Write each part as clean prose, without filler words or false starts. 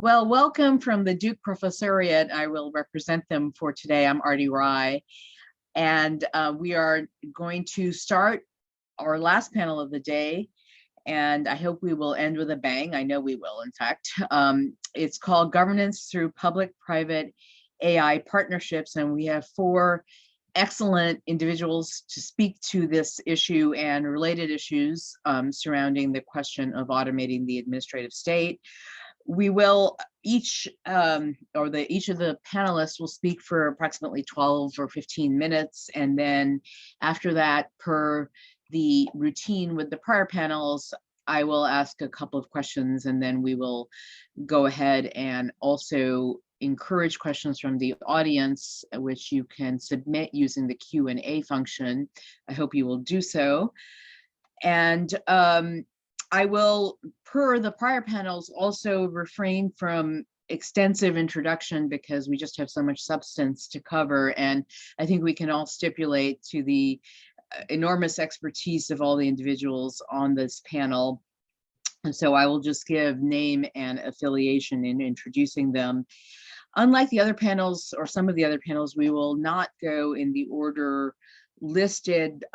Well, welcome from the Duke Professoriate. I will represent them for today. I'm Arti, and we are going to start our last panel of the day, and I hope we will end with a bang. I know we will, in fact. It's called Governance Through Public-Private AI Partnerships, and we have four excellent individuals to speak to this issue and related issues surrounding the question of automating the administrative state. We will each of the panelists will speak for approximately 12 or 15 minutes, and then after that, per the routine with the prior panels, I will ask a couple of questions, and then we will go ahead and also encourage questions from the audience, which you can submit using the Q&A function. I hope you will do so. And I will, per the prior panels, also refrain from extensive introduction because we just have so much substance to cover. And I think we can all stipulate to the enormous expertise of all the individuals on this panel. And so I will just give name and affiliation in introducing them. Unlike the other panels, or some of the other panels, we will not go in the order listed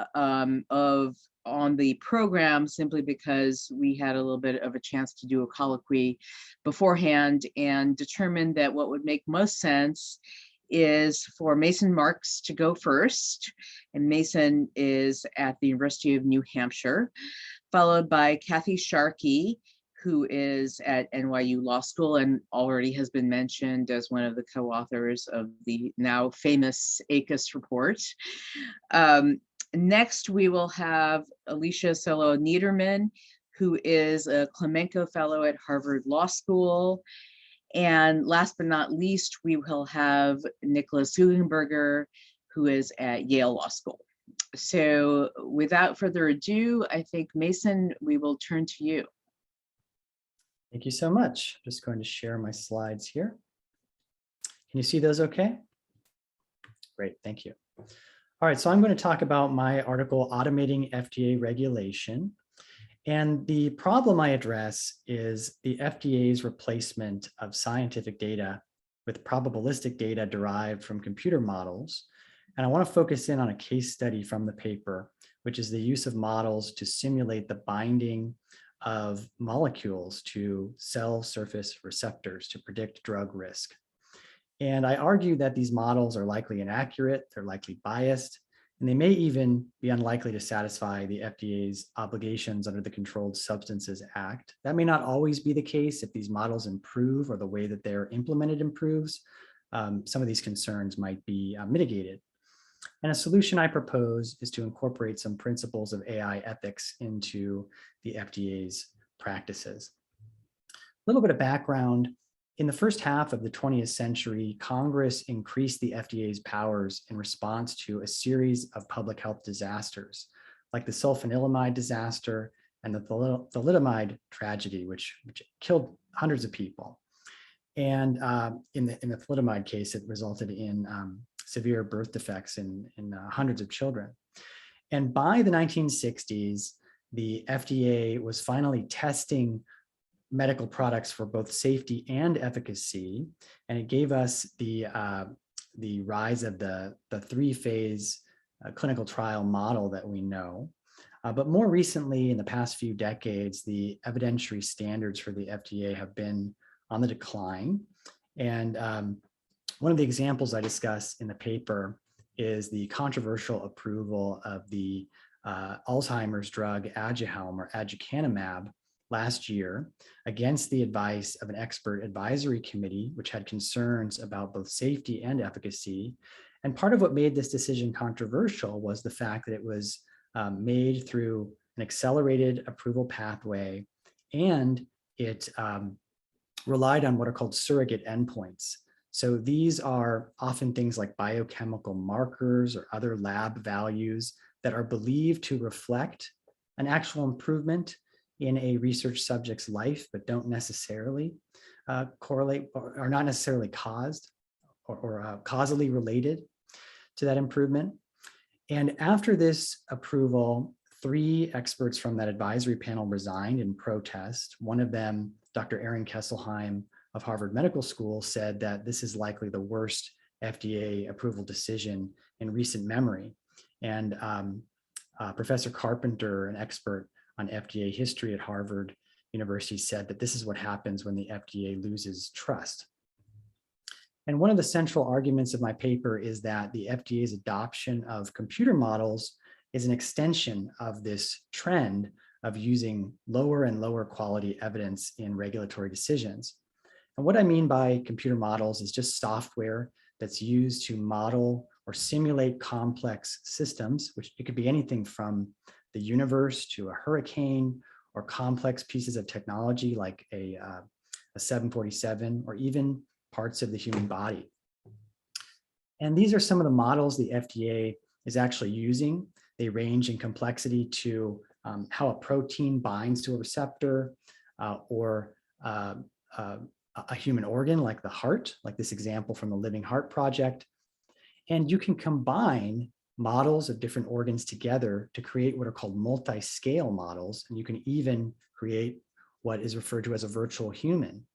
on the program, simply because we had a little bit of a chance to do a colloquy beforehand and determined that what would make most sense is for Mason Marks to go first. And Mason is at the University of New Hampshire, followed by Kathy Sharkey, who is at NYU Law School and already has been mentioned as one of the co-authors of the now famous ACUS report. Next, we will have Alicia Solow-Niederman, who is a Klemenko Fellow at Harvard Law School. And last but not least, we will have Nikolas Guggenberger, who is at Yale Law School. So without further ado, I think, Mason, we will turn to you. Thank you so much. I'm just going to share my slides here. Can you see those okay? Great, thank you. All right, so I'm going to talk about my article, Automating FDA Regulation. And the problem I address is the FDA's replacement of scientific data with probabilistic data derived from computer models. And I want to focus in on a case study from the paper, which is the use of models to simulate the binding of molecules to cell surface receptors to predict drug risk. And I argue that these models are likely inaccurate, they're likely biased, and they may even be unlikely to satisfy the FDA's obligations under the Controlled Substances Act. That may not always be the case if these models improve or the way that they're implemented improves. Some of these concerns might be mitigated. And a solution I propose is to incorporate some principles of AI ethics into the FDA's practices. A little bit of background. In the first half of the 20th century, Congress increased the FDA's powers in response to a series of public health disasters, like the sulfanilamide disaster and the thalidomide tragedy, which killed hundreds of people. And in the thalidomide case, it resulted in severe birth defects in hundreds of children. And by the 1960s, the FDA was finally testing medical products for both safety and efficacy, and it gave us the rise of the three-phase clinical trial model that we know. But more recently, in the past few decades, the evidentiary standards for the FDA have been on the decline. And one of the examples I discuss in the paper is the controversial approval of the Alzheimer's drug Aduhelm or aducanumab last year against the advice of an expert advisory committee, which had concerns about both safety and efficacy. And part of what made this decision controversial was the fact that it was made through an accelerated approval pathway, and it relied on what are called surrogate endpoints. So these are often things like biochemical markers or other lab values that are believed to reflect an actual improvement in a research subject's life, but don't necessarily correlate or are not necessarily caused or causally related to that improvement. And after this approval, 3 experts from that advisory panel resigned in protest. One of them, Dr. Aaron Kesselheim, of Harvard Medical School said that this is likely the worst FDA approval decision in recent memory. And Professor Carpenter, an expert on FDA history at Harvard University, said that this is what happens when the FDA loses trust. And one of the central arguments of my paper is that the FDA's adoption of computer models is an extension of this trend of using lower and lower quality evidence in regulatory decisions. And what I mean by computer models is just software that's used to model or simulate complex systems, which it could be anything from the universe to a hurricane or complex pieces of technology like a 747 or even parts of the human body. And these are some of the models the FDA is actually using. They range in complexity to how a protein binds to a receptor or a human organ like the heart, like this example from the Living Heart Project. And you can combine models of different organs together to create what are called multi-scale models. And you can even create what is referred to as a virtual human.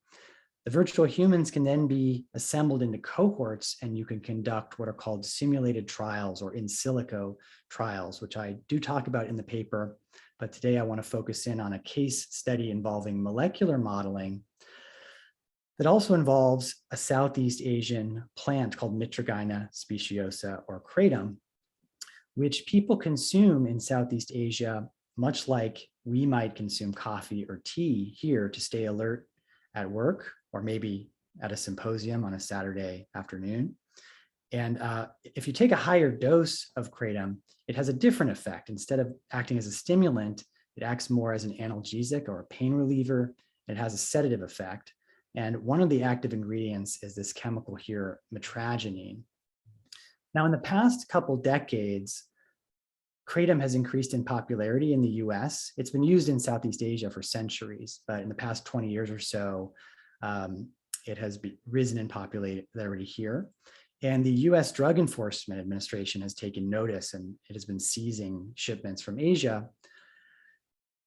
The virtual humans can then be assembled into cohorts, and you can conduct what are called simulated trials or in silico trials, which I do talk about in the paper. But today I want to focus in on a case study involving molecular modeling that also involves a Southeast Asian plant called Mitragyna speciosa or Kratom, which people consume in Southeast Asia, much like we might consume coffee or tea here to stay alert at work, or maybe at a symposium on a Saturday afternoon. And if you take a higher dose of Kratom, it has a different effect. Instead of acting as a stimulant, it acts more as an analgesic or a pain reliever. It has a sedative effect. And one of the active ingredients is this chemical here, mitragynine. Now, in the past couple decades, Kratom has increased in popularity in the US. It's been used in Southeast Asia for centuries, but in the past 20 years or so, it has risen in popularity here. And the US Drug Enforcement Administration has taken notice, and it has been seizing shipments from Asia.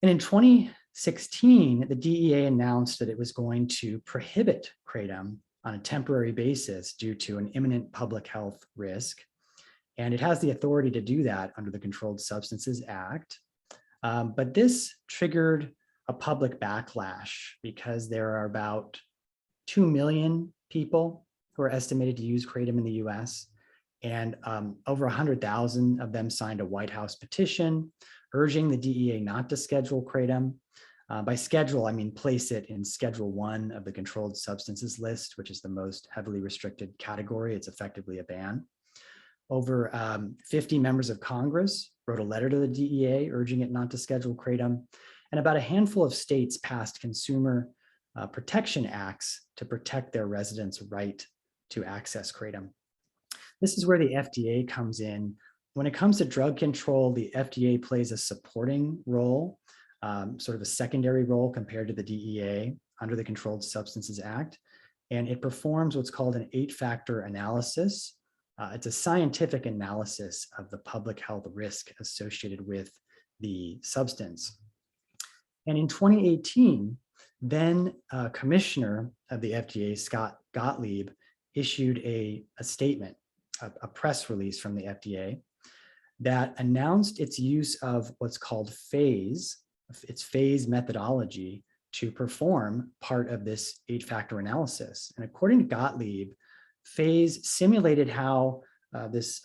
And in 2016, the DEA announced that it was going to prohibit Kratom on a temporary basis due to an imminent public health risk. And it has the authority to do that under the Controlled Substances Act. But this triggered a public backlash because there are about 2 million people who are estimated to use Kratom in the US. And over 100,000 of them signed a White House petition urging the DEA not to schedule Kratom. By schedule, I mean place it in Schedule 1 of the Controlled Substances List, which is the most heavily restricted category. It's effectively a ban. Over 50 members of Congress wrote a letter to the DEA urging it not to schedule Kratom. And about a handful of states passed consumer protection acts to protect their residents' right to access Kratom. This is where the FDA comes in. When it comes to drug control, the FDA plays a supporting role, sort of a secondary role compared to the DEA under the Controlled Substances Act. And it performs what's called an 8-factor analysis. It's a scientific analysis of the public health risk associated with the substance. And in 2018, then Commissioner of the FDA, Scott Gottlieb, issued a statement, a press release from the FDA that announced its use of what's called phase methodology to perform part of this 8-factor analysis. And according to Gottlieb, phase simulated how this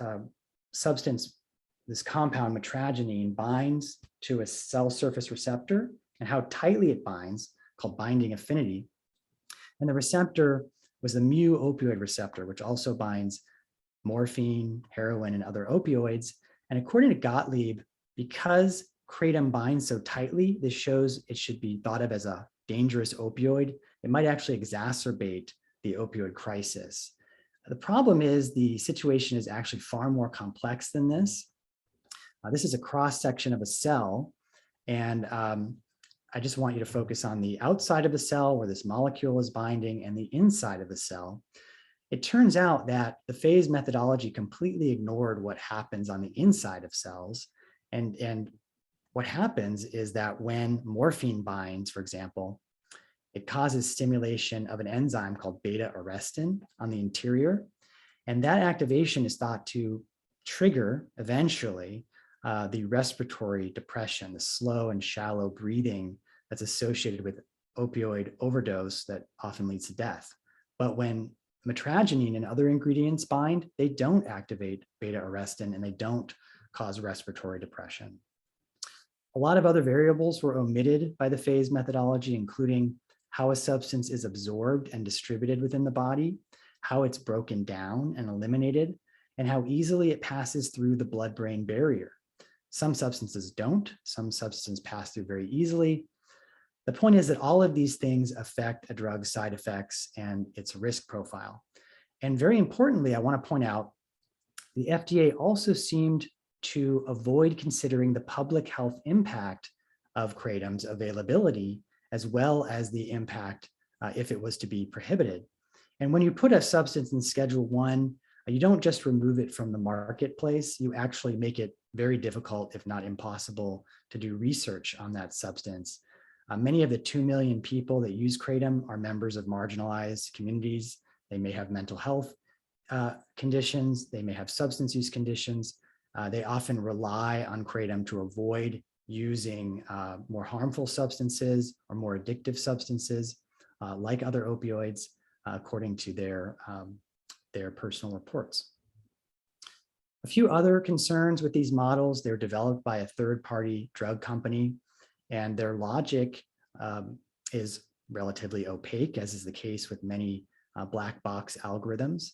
substance, this compound mitragynine, binds to a cell surface receptor and how tightly it binds, called binding affinity. And the receptor was the mu opioid receptor, which also binds morphine, heroin, and other opioids. And according to Gottlieb, because Kratom binds so tightly, this shows it should be thought of as a dangerous opioid. It might actually exacerbate the opioid crisis. The problem is the situation is actually far more complex than this. This is a cross-section of a cell, and I just want you to focus on the outside of the cell where this molecule is binding and the inside of the cell. It turns out that the phase methodology completely ignored what happens on the inside of cells. And what happens is that when morphine binds, for example, it causes stimulation of an enzyme called beta-arrestin on the interior. And that activation is thought to trigger eventually the respiratory depression, the slow and shallow breathing that's associated with opioid overdose that often leads to death. But when metragenine and other ingredients bind, they don't activate beta-arrestin and they don't cause respiratory depression. A lot of other variables were omitted by the phase methodology, including how a substance is absorbed and distributed within the body, how it's broken down and eliminated, and how easily it passes through the blood-brain barrier. Some substances don't, some substances pass through very easily. The point is that all of these things affect a drug's side effects and its risk profile. And very importantly, I want to point out, the FDA also seemed to avoid considering the public health impact of kratom's availability, as well as the impact if it was to be prohibited. And when you put a substance in Schedule I, you don't just remove it from the marketplace, you actually make it very difficult, if not impossible, to do research on that substance. Many of the 2 million people that use kratom are members of marginalized communities. They may have mental health conditions, they may have substance use conditions. They often rely on kratom to avoid using more harmful substances or more addictive substances like other opioids, according to their personal reports. A few other concerns with these models: they're developed by a third-party drug company, and their logic is relatively opaque, as is the case with many black box algorithms.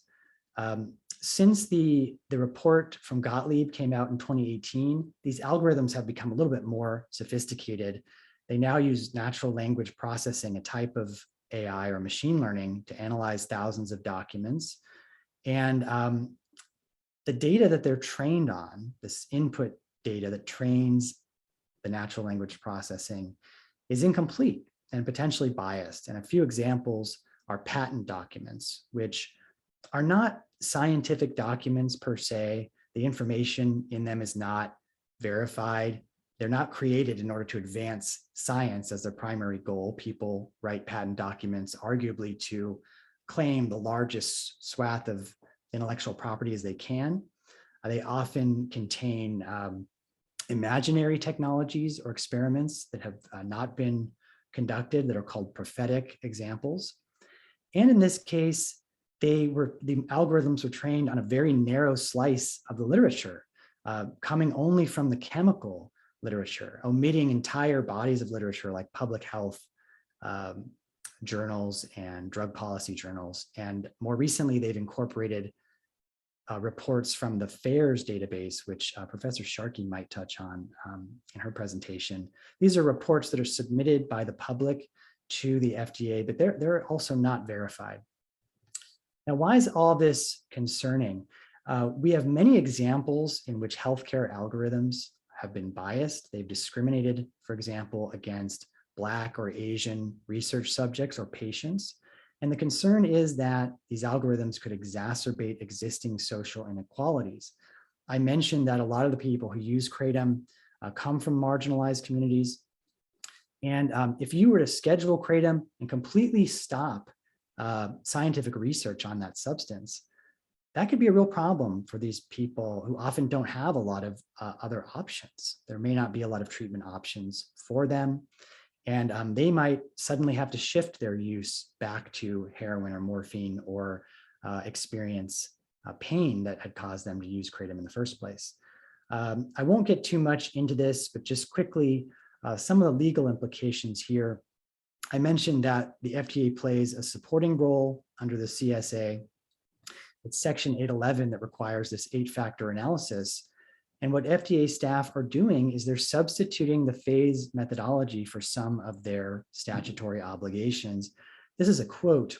Since the report from Gottlieb came out in 2018, these algorithms have become a little bit more sophisticated. They now use natural language processing, a type of AI or machine learning, to analyze thousands of documents. And the data that they're trained on, this input data that trains the natural language processing, is incomplete and potentially biased. And a few examples are patent documents, which are not scientific documents per se. The information in them is not verified. They're not created in order to advance science as their primary goal. People write patent documents arguably to claim the largest swath of intellectual property as they can. They often contain imaginary technologies or experiments that have not been conducted, that are called prophetic examples. And in this case, the algorithms were trained on a very narrow slice of the literature, coming only from the chemical literature, omitting entire bodies of literature like public health journals and drug policy journals. And more recently, they've incorporated reports from the FAERS database, which Professor Sharkey might touch on in her presentation. These are reports that are submitted by the public to the FDA, but they're also not verified. Now, why is all this concerning? We have many examples in which healthcare algorithms have been biased. They've discriminated, for example, against Black or Asian research subjects or patients. And the concern is that these algorithms could exacerbate existing social inequalities. I mentioned that a lot of the people who use kratom come from marginalized communities. And if you were to schedule kratom and completely stop scientific research on that substance, that could be a real problem for these people who often don't have a lot of other options. There may not be a lot of treatment options for them. And they might suddenly have to shift their use back to heroin or morphine, or experience pain that had caused them to use kratom in the first place. I won't get too much into this, but just quickly, some of the legal implications here. I mentioned that the FDA plays a supporting role under the CSA. It's Section 811 that requires this 8-factor analysis. And what FDA staff are doing is they're substituting the phase methodology for some of their statutory obligations. This is a quote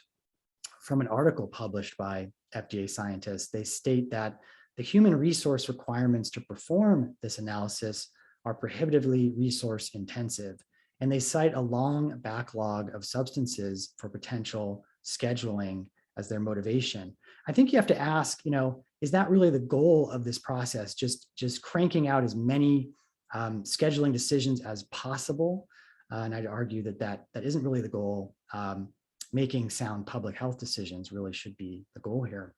from an article published by FDA scientists. They state that the human resource requirements to perform this analysis are prohibitively resource intensive. And they cite a long backlog of substances for potential scheduling as their motivation. I think you have to ask, is that really the goal of this process? Just cranking out as many scheduling decisions as possible? And I'd argue that isn't really the goal. making sound public health decisions really should be the goal here.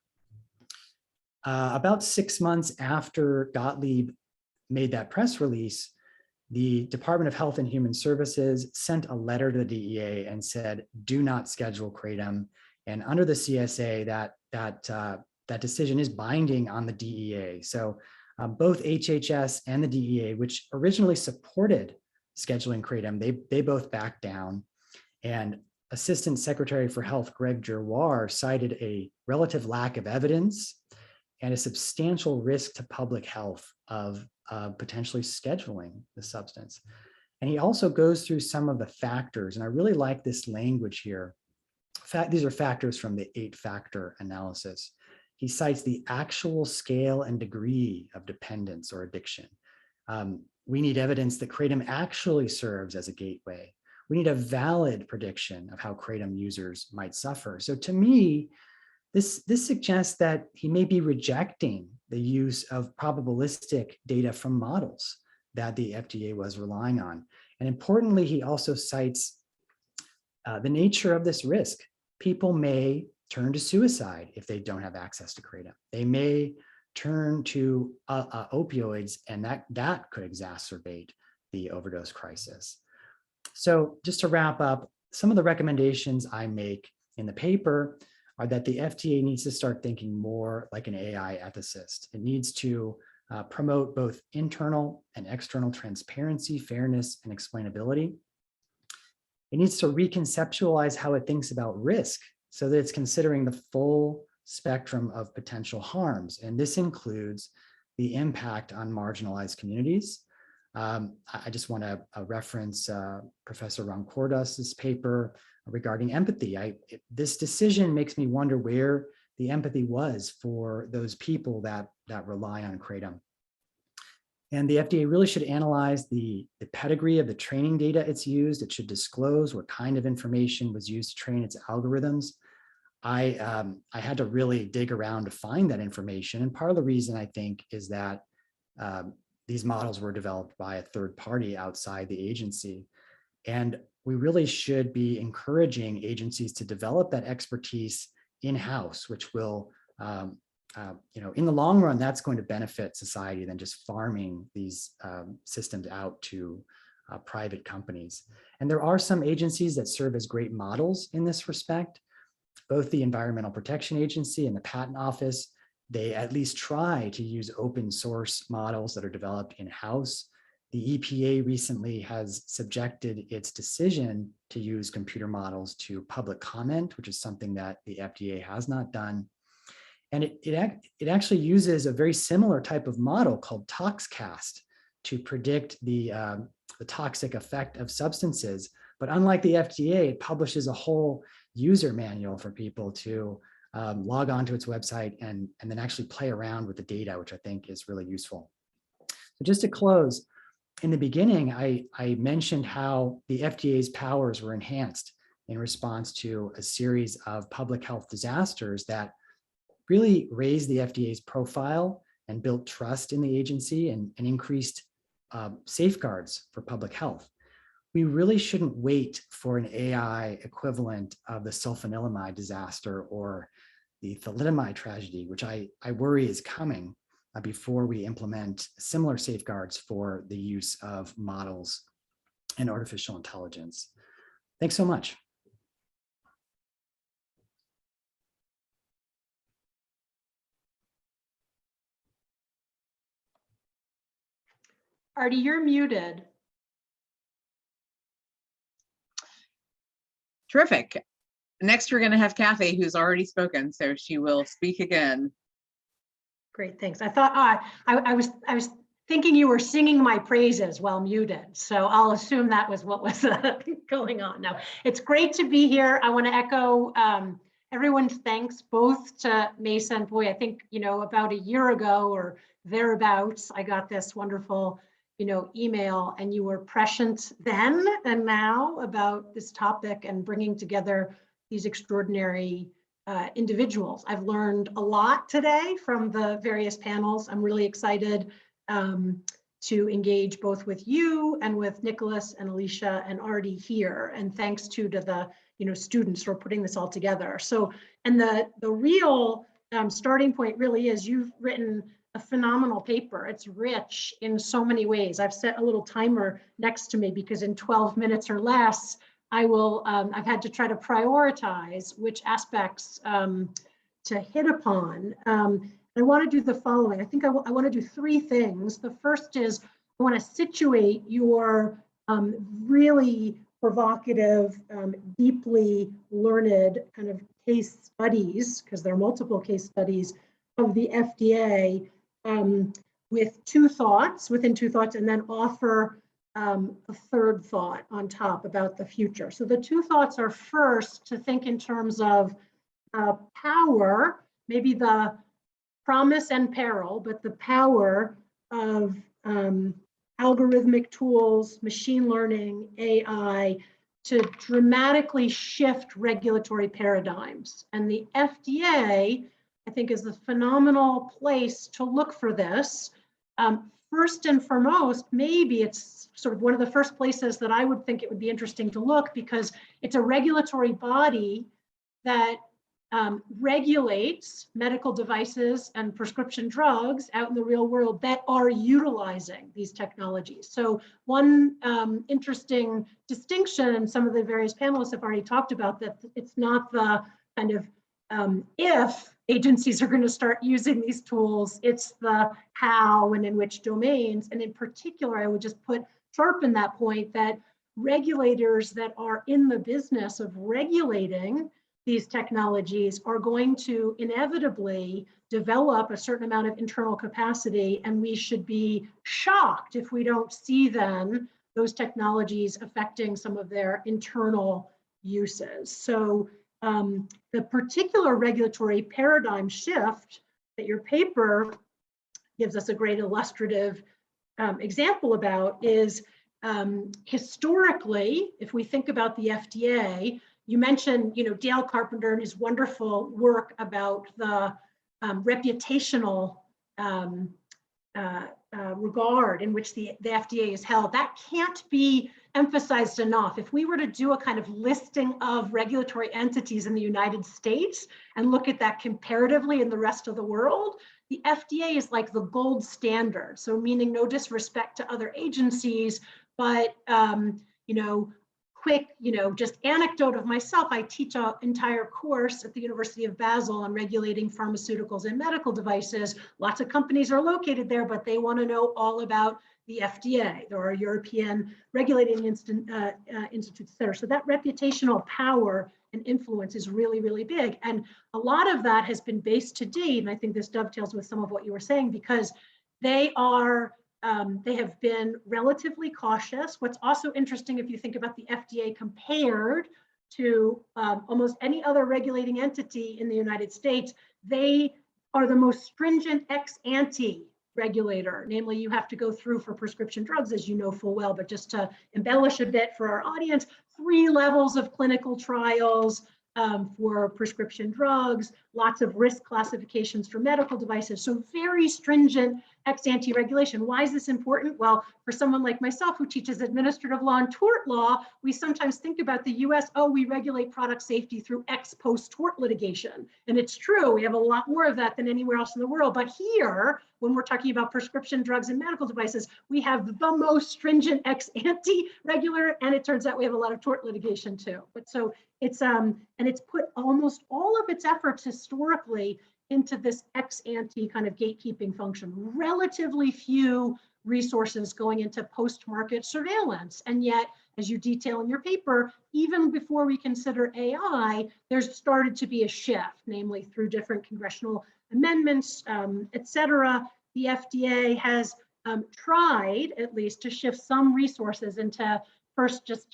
About 6 months after Gottlieb made that press release, the Department of Health and Human Services sent a letter to the DEA and said, do not schedule Kratom. And under the CSA, that decision is binding on the DEA. So both HHS and the DEA, which originally supported scheduling Kratom, they both backed down. And Assistant Secretary for Health Greg Giroir cited a relative lack of evidence and a substantial risk to public health of potentially scheduling the substance. And he also goes through some of the factors, and I really like this language here. These are factors from the 8-factor analysis. He cites the actual scale and degree of dependence or addiction. We need evidence that Kratom actually serves as a gateway. We need a valid prediction of how Kratom users might suffer. So to me, this suggests that he may be rejecting the use of probabilistic data from models that the FDA was relying on. And importantly, he also cites the nature of this risk. People may turn to suicide if they don't have access to Kratom. They may turn to opioids, and that could exacerbate the overdose crisis. So just to wrap up, some of the recommendations I make in the paper are that the FDA needs to start thinking more like an AI ethicist. It needs to promote both internal and external transparency, fairness, and explainability. It needs to reconceptualize how it thinks about risk so that it's considering the full spectrum of potential harms. And this includes the impact on marginalized communities. I just want to reference Professor Roncordas' paper regarding empathy. This decision makes me wonder where the empathy was for those people that rely on Kratom. And the FDA really should analyze the pedigree of the training data it's used. It should disclose what kind of information was used to train its algorithms. I had to really dig around to find that information. And part of the reason, I think, is that these models were developed by a third party outside the agency. And we really should be encouraging agencies to develop that expertise in-house, which will, in the long run, that's going to benefit society than just farming these systems out to private companies. And there are some agencies that serve as great models in this respect. Both the Environmental Protection Agency and the Patent Office, they at least try to use open source models that are developed in-house. The EPA recently has subjected its decision to use computer models to public comment, which is something that the FDA has not done. And it actually uses a very similar type of model called ToxCast to predict the toxic effect of substances. But unlike the FDA, it publishes a whole user manual for people to log on to its website and then actually play around with the data, which I think is really useful. So just to close, in the beginning, I mentioned how the FDA's powers were enhanced in response to a series of public health disasters that really raised the FDA's profile and built trust in the agency and increased safeguards for public health. We really shouldn't wait for an AI equivalent of the sulfanilamide disaster or the thalidomide tragedy, which I worry is coming before we implement similar safeguards for the use of models and artificial intelligence. Thanks so much. Arti, you're muted. Terrific. Next, we're going to have Kathy, who's already spoken, so she will speak again. Great, thanks. I thought I was thinking you were singing my praises while muted, so I'll assume that was what was going on. Now, it's great to be here. I want to echo everyone's thanks, both to Mesa and boy, I think, about a year ago or thereabouts, I got this wonderful, email, and you were prescient then and now about this topic and bringing together these extraordinary individuals. I've learned a lot today from the various panels. I'm really excited to engage both with you and with Nikolas and Alicia and Arti here. And thanks to the students for putting this all together. So, and the real starting point really is you've written a phenomenal paper. It's rich in so many ways. I've set a little timer next to me because in 12 minutes or less, I've had to try to prioritize which aspects to hit upon. I want to do the following. I think I want to do three things. The first is I want to situate your really provocative, deeply learned kind of case studies, because there are multiple case studies of the FDA within two thoughts, and then offer a third thought on top about the future. So the two thoughts are first to think in terms of power, maybe the promise and peril, but the power of algorithmic tools, machine learning, AI, to dramatically shift regulatory paradigms. And the FDA, I think, is a phenomenal place to look for this. First and foremost, maybe it's sort of one of the first places that I would think it would be interesting to look, because it's a regulatory body that regulates medical devices and prescription drugs out in the real world that are utilizing these technologies. So one interesting distinction, and some of the various panelists have already talked about, that it's not the kind of if agencies are going to start using these tools, it's the how and in which domains. And in particular, I would just put sharpen that point that regulators that are in the business of regulating these technologies are going to inevitably develop a certain amount of internal capacity, and we should be shocked if we don't see then those technologies affecting some of their internal uses. So the particular regulatory paradigm shift that your paper gives us a great illustrative example about is historically, if we think about the FDA, you mentioned, Dale Carpenter and his wonderful work about the reputational regard in which the FDA is held. That can't be emphasized enough. If we were to do a kind of listing of regulatory entities in the United States and look at that comparatively in the rest of the world, the FDA is like the gold standard. So meaning no disrespect to other agencies, but quick, just anecdote of myself. I teach an entire course at the University of Basel on regulating pharmaceuticals and medical devices. Lots of companies are located there, but they want to know all about the FDA. There are European regulating institutes, et cetera. So that reputational power and influence is really, really big. And a lot of that has been based to date, and I think this dovetails with some of what you were saying, because they have been relatively cautious. What's also interesting, if you think about the FDA compared to almost any other regulating entity in the United States, they are the most stringent ex ante regulator. Namely, you have to go through for prescription drugs, as you know full well, but just to embellish a bit for our audience, 3 levels of clinical trials for prescription drugs, lots of risk classifications for medical devices. So very stringent ex ante regulation. Why is this important? Well, for someone like myself who teaches administrative law and tort law, we sometimes think about the US, we regulate product safety through ex post tort litigation. And it's true, we have a lot more of that than anywhere else in the world. But here, when we're talking about prescription drugs and medical devices, we have the most stringent ex ante regulator, and it turns out we have a lot of tort litigation too. But so it's, and it's put almost all of its efforts historically into this ex ante kind of gatekeeping function. Relatively few resources going into post-market surveillance. And yet, as you detail in your paper, even before we consider AI, there's started to be a shift, namely through different congressional amendments, et cetera. The FDA has tried at least to shift some resources into first just,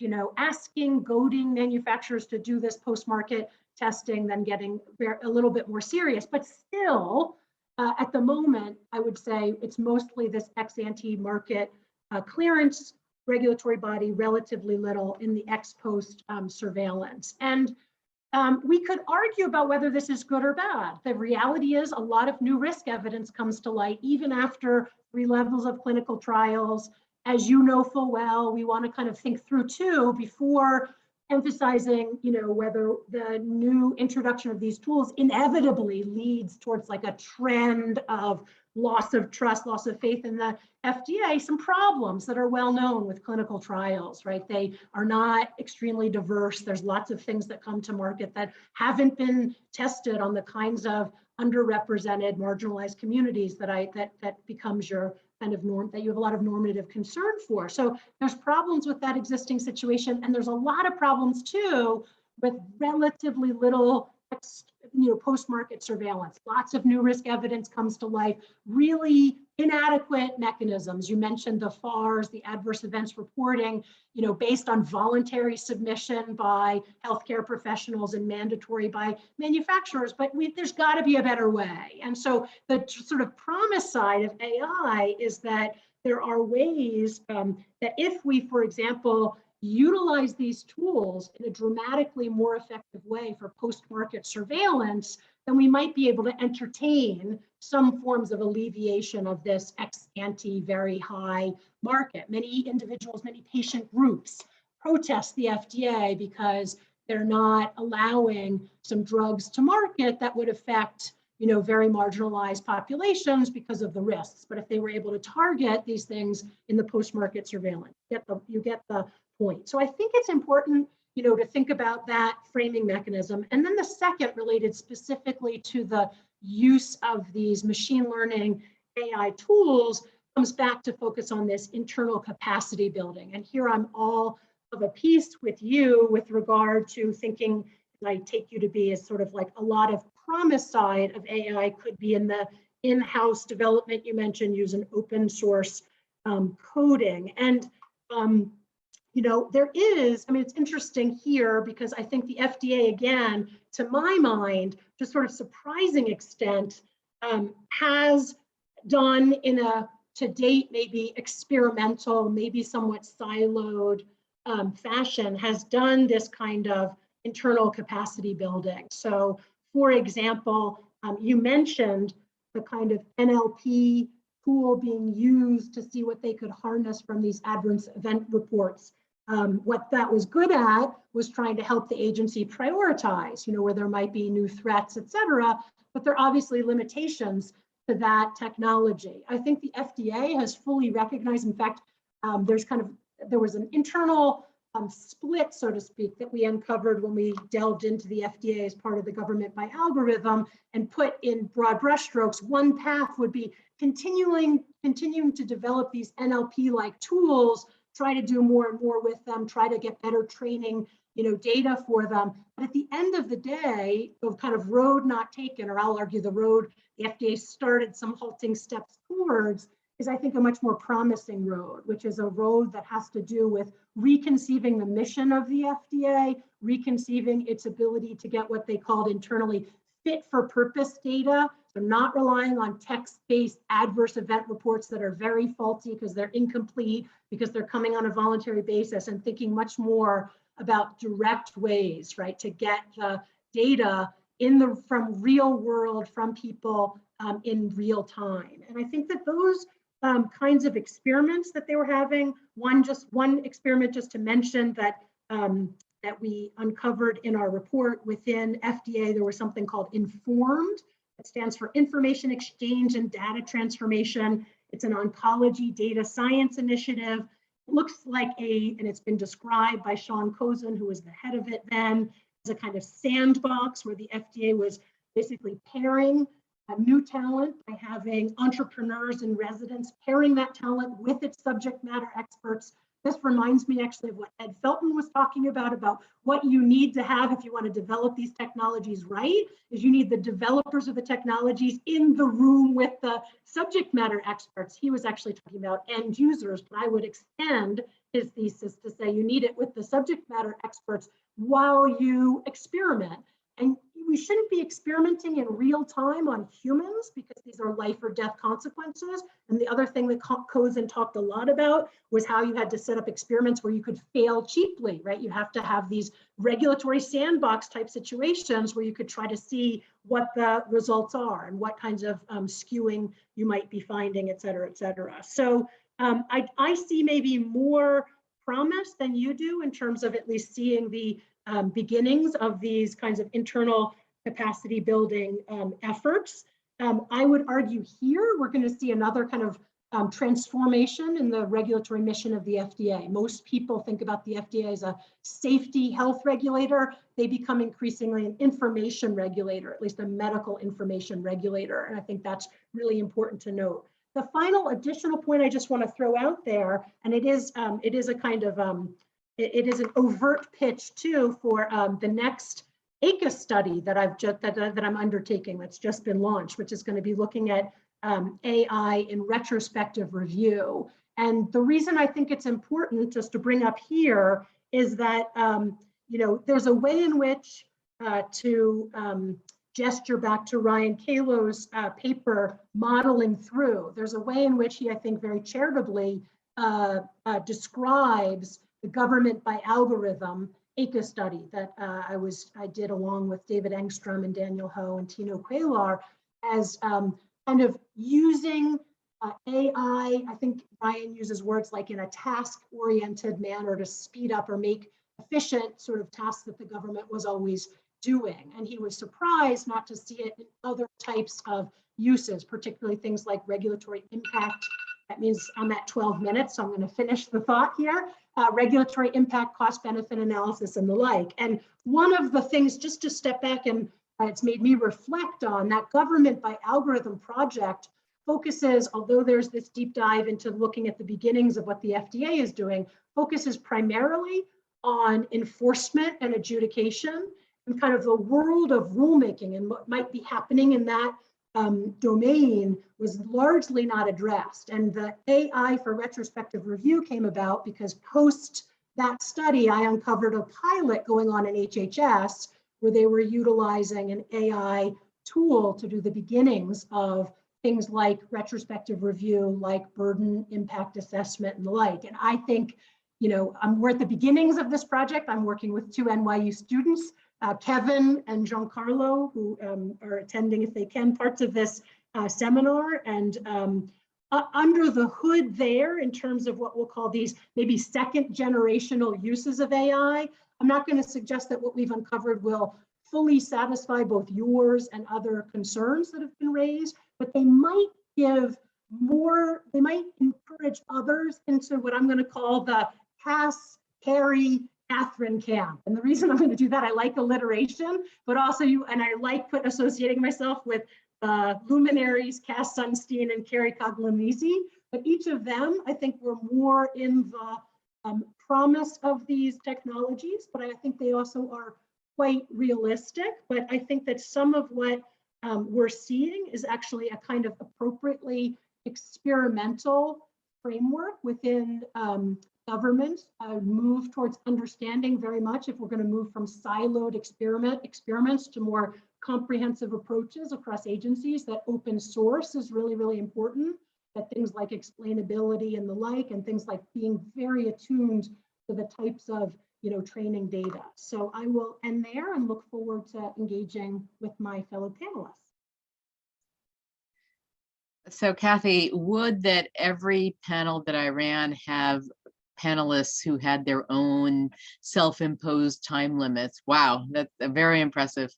goading manufacturers to do this post-market testing, then getting a little bit more serious. But still, at the moment, I would say it's mostly this ex ante market clearance regulatory body, relatively little in the ex post surveillance. And we could argue about whether this is good or bad. The reality is a lot of new risk evidence comes to light even after 3 levels of clinical trials. As you know full well, we want to kind of think through too before emphasizing, whether the new introduction of these tools inevitably leads towards like a trend of loss of trust, loss of faith in the FDA, some problems that are well known with clinical trials, right? They are not extremely diverse. There's lots of things that come to market that haven't been tested on the kinds of underrepresented, marginalized communities that becomes your kind of norm, that you have a lot of normative concern for. So there's problems with that existing situation, and there's a lot of problems too with relatively little post-market surveillance. Lots of new risk evidence comes to life, really inadequate mechanisms. You mentioned the FARs, the adverse events reporting, based on voluntary submission by healthcare professionals and mandatory by manufacturers, but there's got to be a better way. And so the sort of promise side of AI is that there are ways that if we, for example, utilize these tools in a dramatically more effective way for post-market surveillance, then we might be able to entertain some forms of alleviation of this ex-ante very high market. Many individuals, many patient groups protest the FDA because they're not allowing some drugs to market that would affect very marginalized populations because of the risks. But if they were able to target these things in the post-market surveillance, you get the point. So I think it's important, to think about that framing mechanism. And then the second, related specifically to the use of these machine learning AI tools, comes back to focus on this internal capacity building. And here I'm all of a piece with you with regard to thinking, and I take you to be as sort of like a lot of promise side of AI could be in the in-house development you mentioned, using open source coding. And there is, it's interesting here because I think the FDA, again, to my mind, to sort of surprising extent, has done in a, to date, maybe experimental, maybe somewhat siloed fashion, has done this kind of internal capacity building. So, for example, you mentioned the kind of NLP tool being used to see what they could harness from these adverse event reports. What that was good at was trying to help the agency prioritize, where there might be new threats, et cetera, but there are obviously limitations to that technology. I think the FDA has fully recognized, in fact, there was an internal split, so to speak, that we uncovered when we delved into the FDA as part of the government by algorithm and put in broad brushstrokes. One path would be continuing to develop these NLP-like tools, try to do more and more with them, try to get better training, data for them. But at the end of the day, the kind of road not taken, or I'll argue the road the FDA started some halting steps towards, is I think a much more promising road, which is a road that has to do with reconceiving the mission of the FDA, reconceiving its ability to get what they called internally fit for purpose data. So not relying on text-based adverse event reports that are very faulty because they're incomplete, because they're coming on a voluntary basis, and thinking much more about direct ways, right, to get the data from real world, from people in real time. And I think that those kinds of experiments that they were having, one experiment just to mention that that we uncovered in our report within FDA, there was something called INFORMED. It stands for Information Exchange and Data Transformation. It's an oncology data science initiative. It looks like and it's been described by Sean Cozen, who was the head of it then, as a kind of sandbox where the FDA was basically pairing new talent by having entrepreneurs and residents, pairing that talent with its subject matter experts. This reminds me actually of what Ed Felton was talking about what you need to have if you want to develop these technologies right, is you need the developers of the technologies in the room with the subject matter experts. He was actually talking about end users, but I would extend his thesis to say you need it with the subject matter experts while you experiment. And we shouldn't be experimenting in real time on humans because these are life or death consequences. And the other thing that Cozen talked a lot about was how you had to set up experiments where you could fail cheaply, right? You have to have these regulatory sandbox type situations where you could try to see what the results are and what kinds of skewing you might be finding, et cetera, et cetera. So I see maybe more promise than you do in terms of at least seeing the beginnings of these kinds of internal capacity building efforts. I would argue here we're going to see another kind of transformation in the regulatory mission of the FDA. Most people think about the FDA as a safety health regulator. They become increasingly an information regulator, at least a medical information regulator. And I think that's really important to note. The final additional point I just want to throw out there, and it is a kind of it is an overt pitch too for the next ACA study that I'm undertaking that's just been launched, which is going to be looking at AI in retrospective review. And the reason I think it's important just to bring up here is that there's a way in which to gesture back to Ryan Kalow's paper, Modeling Through. There's a way in which he, I think, very charitably describes the government by algorithm ACA study that I did along with David Engstrom and Daniel Ho and Tino Cuellar as kind of using AI. I think Ryan uses words like in a task-oriented manner to speed up or make efficient sort of tasks that the government was always doing. And he was surprised not to see it in other types of uses, particularly things like regulatory impact. That means I'm at 12 minutes, so I'm going to finish the thought here. Regulatory impact, cost benefit analysis, and the like. And one of the things, just to step back and it's made me reflect on, that government by algorithm project focuses, although there's this deep dive into looking at the beginnings of what the FDA is doing, focuses primarily on enforcement and adjudication and kind of the world of rulemaking and what might be happening in that domain was largely not addressed. And the AI for retrospective review came about because post that study, I uncovered a pilot going on in HHS where they were utilizing an AI tool to do the beginnings of things like retrospective review, like burden impact assessment and the like. And I think, we're at the beginnings of this project. I'm working with 2 NYU students, Kevin and Giancarlo, who are attending, if they can, parts of this seminar. And under the hood there, in terms of what we'll call these maybe second generational uses of AI, I'm not going to suggest that what we've uncovered will fully satisfy both yours and other concerns that have been raised, but they might give more, they might encourage others into what I'm going to call the Cass, Harry, Catherine camp. And the reason I'm going to do that, I like alliteration, but also I like associating myself with luminaries, Cass Sunstein and Carrie Coglianese, but each of them, I think, were more in the promise of these technologies, but I think they also are quite realistic. But I think that some of what we're seeing is actually a kind of appropriately experimental framework within government, move towards understanding very much if we're going to move from siloed experiments to more comprehensive approaches across agencies, that open source is really, really important, that things like explainability and the like, and things like being very attuned to the types of training data. So I will end there and look forward to engaging with my fellow panelists. So Kathy, would that every panel that I ran have panelists who had their own self-imposed time limits? Wow, that's very impressive.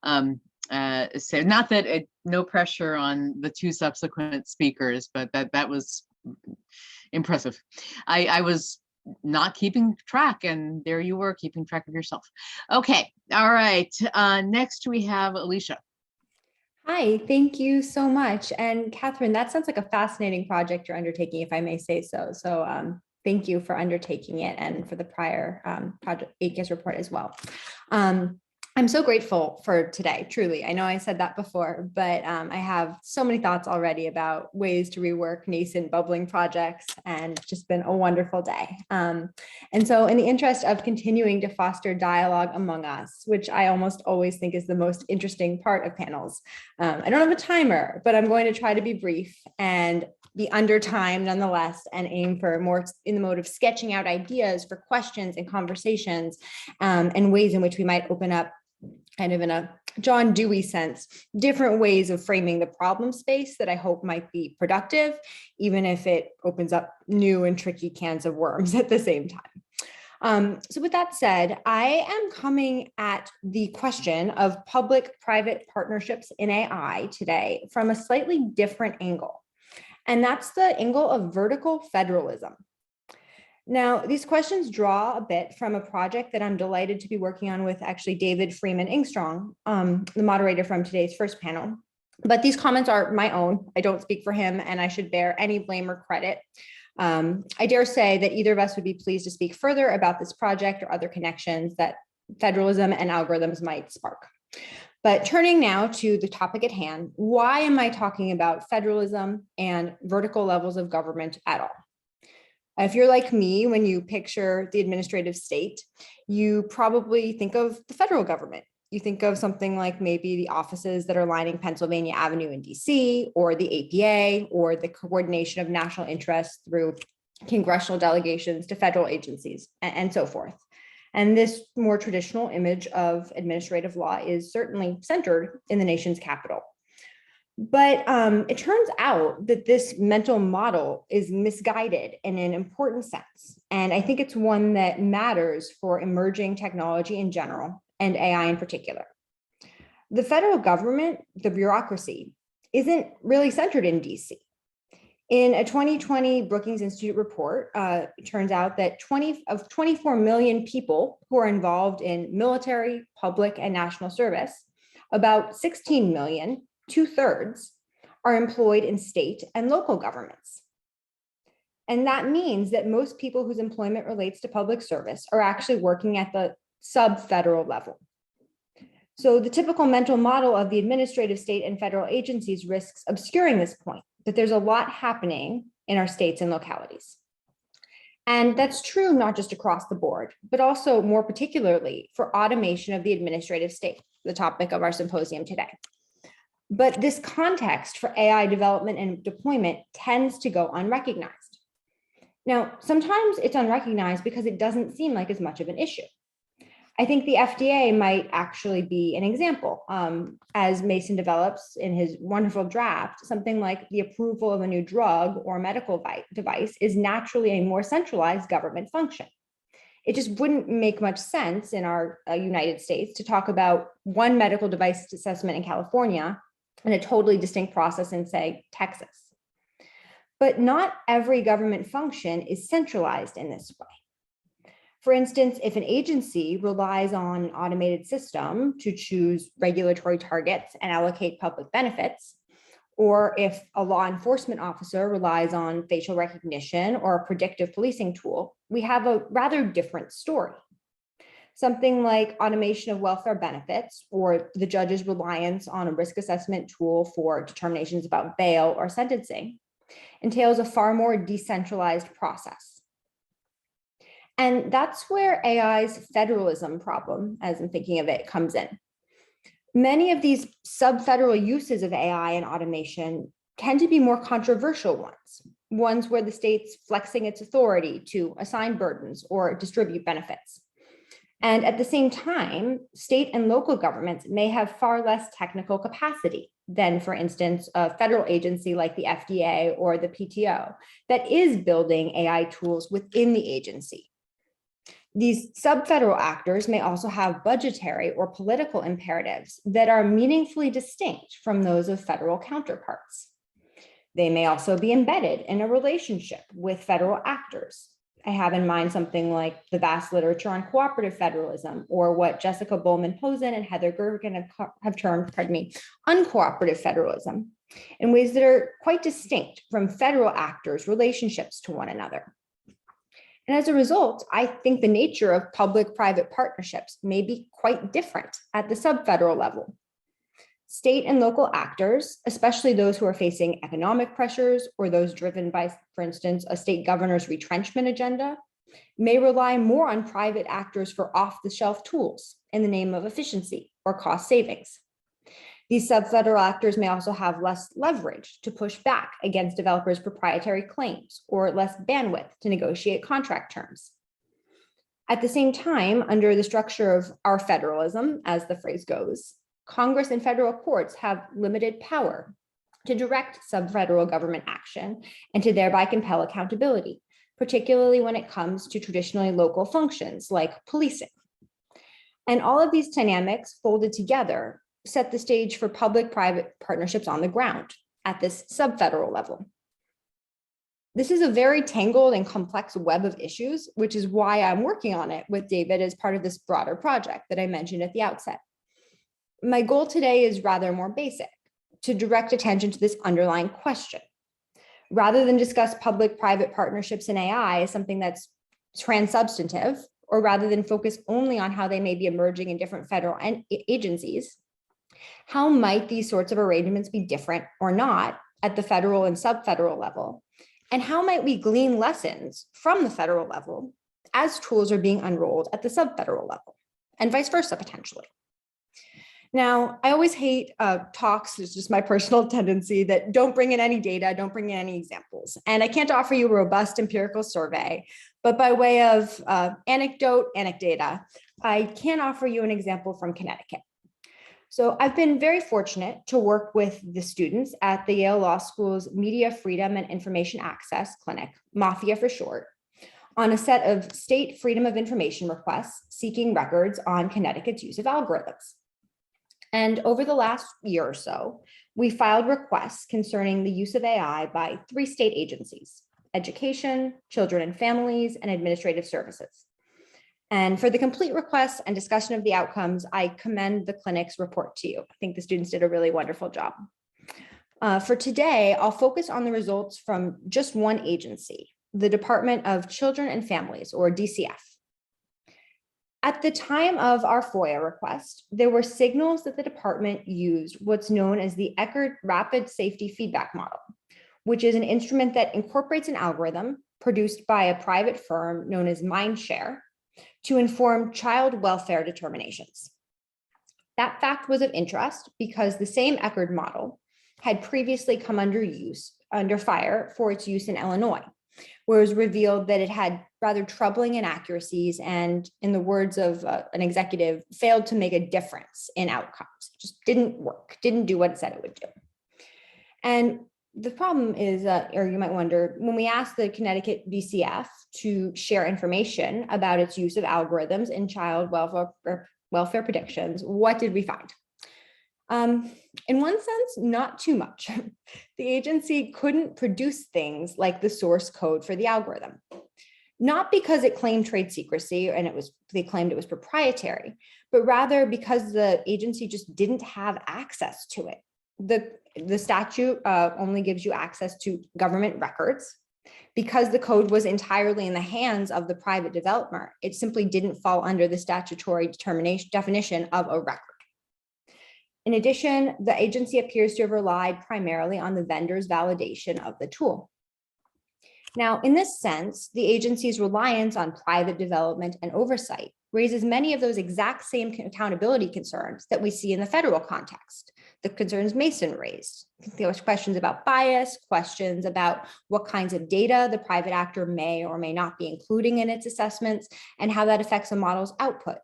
So not that no pressure on the 2 subsequent speakers, but that was impressive. I was not keeping track, and there you were keeping track of yourself. Okay, all right. Next we have Alicia. Hi, thank you so much. And Catherine, that sounds like a fascinating project you're undertaking, if I may say so. So thank you for undertaking it and for the prior project ACAS report as well. I'm so grateful for today, truly. I know I said that before, but I have so many thoughts already about ways to rework nascent bubbling projects, and it's just been a wonderful day. And so in the interest of continuing to foster dialogue among us, which I almost always think is the most interesting part of panels, I don't have a timer, but I'm going to try to be brief and be under time nonetheless, and aim for more in the mode of sketching out ideas for questions and conversations, and ways in which we might open up, kind of in a John Dewey sense, different ways of framing the problem space that I hope might be productive, even if it opens up new and tricky cans of worms at the same time. So with that said, I am coming at the question of public-private partnerships in AI today from a slightly different angle. And that's the angle of vertical federalism. Now, these questions draw a bit from a project that I'm delighted to be working on with actually David Freeman Ingstrong, the moderator from today's first panel. But these comments are my own. I don't speak for him, and I should bear any blame or credit. I dare say that either of us would be pleased to speak further about this project or other connections that federalism and algorithms might spark. But turning now to the topic at hand, why am I talking about federalism and vertical levels of government at all? If you're like me, when you picture the administrative state, you probably think of the federal government. You think of something like maybe the offices that are lining Pennsylvania Avenue in DC, or the APA, or the coordination of national interests through congressional delegations to federal agencies, and so forth. And this more traditional image of administrative law is certainly centered in the nation's capital. But it turns out that this mental model is misguided in an important sense. And I think it's one that matters for emerging technology in general and AI in particular. The federal government, the bureaucracy, isn't really centered in DC. In a 2020 Brookings Institute report, it turns out that 24 million people who are involved in military, public, and national service, about 16 million, 2/3, are employed in state and local governments. And that means that most people whose employment relates to public service are actually working at the sub-federal level. So the typical mental model of the administrative state and federal agencies risks obscuring this point, that there's a lot happening in our states and localities. And that's true not just across the board, but also more particularly for automation of the administrative state, the topic of our symposium today. But this context for AI development and deployment tends to go unrecognized. Now, sometimes it's unrecognized because it doesn't seem like as much of an issue. I think the FDA might actually be an example, as Mason develops in his wonderful draft. Something like the approval of a new drug or medical device is naturally a more centralized government function. It just wouldn't make much sense in our United States to talk about one medical device assessment in California and a totally distinct process in, say, Texas. But not every government function is centralized in this way. For instance, if an agency relies on an automated system to choose regulatory targets and allocate public benefits, or if a law enforcement officer relies on facial recognition or a predictive policing tool, we have a rather different story. Something like automation of welfare benefits, or the judge's reliance on a risk assessment tool for determinations about bail or sentencing, entails a far more decentralized process. And that's where AI's federalism problem, as I'm thinking of it, comes in. Many of these sub-federal uses of AI and automation tend to be more controversial ones where the state's flexing its authority to assign burdens or distribute benefits. And at the same time, state and local governments may have far less technical capacity than, for instance, a federal agency like the FDA or the PTO that is building AI tools within the agency. These sub-federal actors may also have budgetary or political imperatives that are meaningfully distinct from those of federal counterparts. They may also be embedded in a relationship with federal actors. I have in mind something like the vast literature on cooperative federalism, or what Jessica Bowman-Posen and Heather Gergen have termed, uncooperative federalism, in ways that are quite distinct from federal actors' relationships to one another. And as a result, I think the nature of public-private partnerships may be quite different at the sub-federal level. State and local actors, especially those who are facing economic pressures or those driven by, for instance, a state governor's retrenchment agenda, may rely more on private actors for off-the-shelf tools in the name of efficiency or cost savings. These sub-federal actors may also have less leverage to push back against developers' proprietary claims or less bandwidth to negotiate contract terms. At the same time, under the structure of our federalism, as the phrase goes, Congress and federal courts have limited power to direct sub-federal government action and to thereby compel accountability, particularly when it comes to traditionally local functions like policing. And all of these dynamics folded together set the stage for public-private partnerships on the ground at this sub-federal level. This is a very tangled and complex web of issues, which is why I'm working on it with David as part of this broader project that I mentioned at the outset. My goal today is rather more basic, to direct attention to this underlying question. Rather than discuss public-private partnerships in AI as something that's trans-substantive, or rather than focus only on how they may be emerging in different federal agencies, how might these sorts of arrangements be different or not at the federal and sub-federal level? And how might we glean lessons from the federal level as tools are being unrolled at the sub-federal level, and vice versa potentially? Now, I always hate talks, it's just my personal tendency, that don't bring in any data, don't bring in any examples. And I can't offer you a robust empirical survey, but by way of anecdata, I can offer you an example from Connecticut. So I've been very fortunate to work with the students at the Yale Law School's Media Freedom and Information Access Clinic, MAFIA for short, on a set of state freedom of information requests seeking records on Connecticut's use of algorithms. And over the last year or so, we filed requests concerning the use of AI by 3 state agencies: Education, Children and Families, and Administrative Services. And for the complete requests and discussion of the outcomes, I commend the clinic's report to you. I think the students did a really wonderful job. For today, I'll focus on the results from just one agency, the Department of Children and Families, or DCF. At the time of our FOIA request, there were signals that the department used what's known as the Eckerd Rapid Safety Feedback Model, which is an instrument that incorporates an algorithm produced by a private firm known as Mindshare to inform child welfare determinations. That fact was of interest because the same Eckerd model had previously come under fire for its use in Illinois, where it was revealed that it had rather troubling inaccuracies and, in the words of an executive, failed to make a difference in outcomes. It just didn't work, didn't do what it said it would do. And the problem is, or you might wonder, when we asked the Connecticut DCF to share information about its use of algorithms in child welfare predictions, what did we find? In one sense, not too much. The agency couldn't produce things like the source code for the algorithm, not because it claimed trade secrecy and they claimed it was proprietary, but rather because the agency just didn't have access to it. The statute only gives you access to government records. Because the code was entirely in the hands of the private developer, it simply didn't fall under the statutory definition of a record. In addition, the agency appears to have relied primarily on the vendor's validation of the tool. Now, in this sense, the agency's reliance on private development and oversight raises many of those exact same accountability concerns that we see in the federal context. The concerns Mason raised. There was questions about bias, questions about what kinds of data the private actor may or may not be including in its assessments, and how that affects a model's output.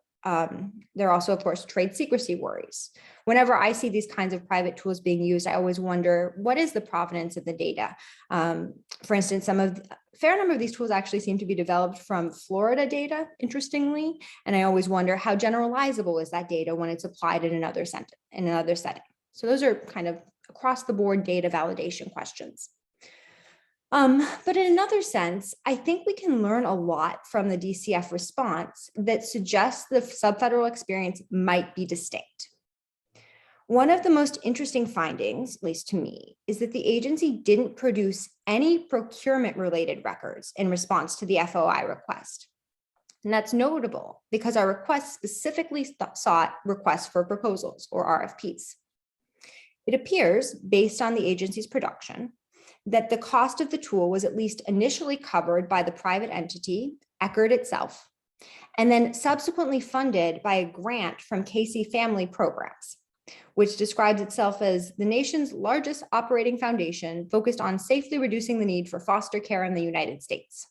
There are also, of course, trade secrecy worries. Whenever I see these kinds of private tools being used, I always wonder, what is the provenance of the data? For instance, a fair number of these tools actually seem to be developed from Florida data, interestingly, and I always wonder how generalizable is that data when it's applied in another setting. So those are kind of across the board data validation questions. But in another sense, I think we can learn a lot from the DCF response that suggests the subfederal experience might be distinct. One of the most interesting findings, at least to me, is that the agency didn't produce any procurement-related records in response to the FOI request. And that's notable because our request specifically sought requests for proposals, or RFPs. It appears, based on the agency's production, that the cost of the tool was at least initially covered by the private entity, Eckerd itself, and then subsequently funded by a grant from Casey Family Programs, which describes itself as the nation's largest operating foundation focused on safely reducing the need for foster care in the United States.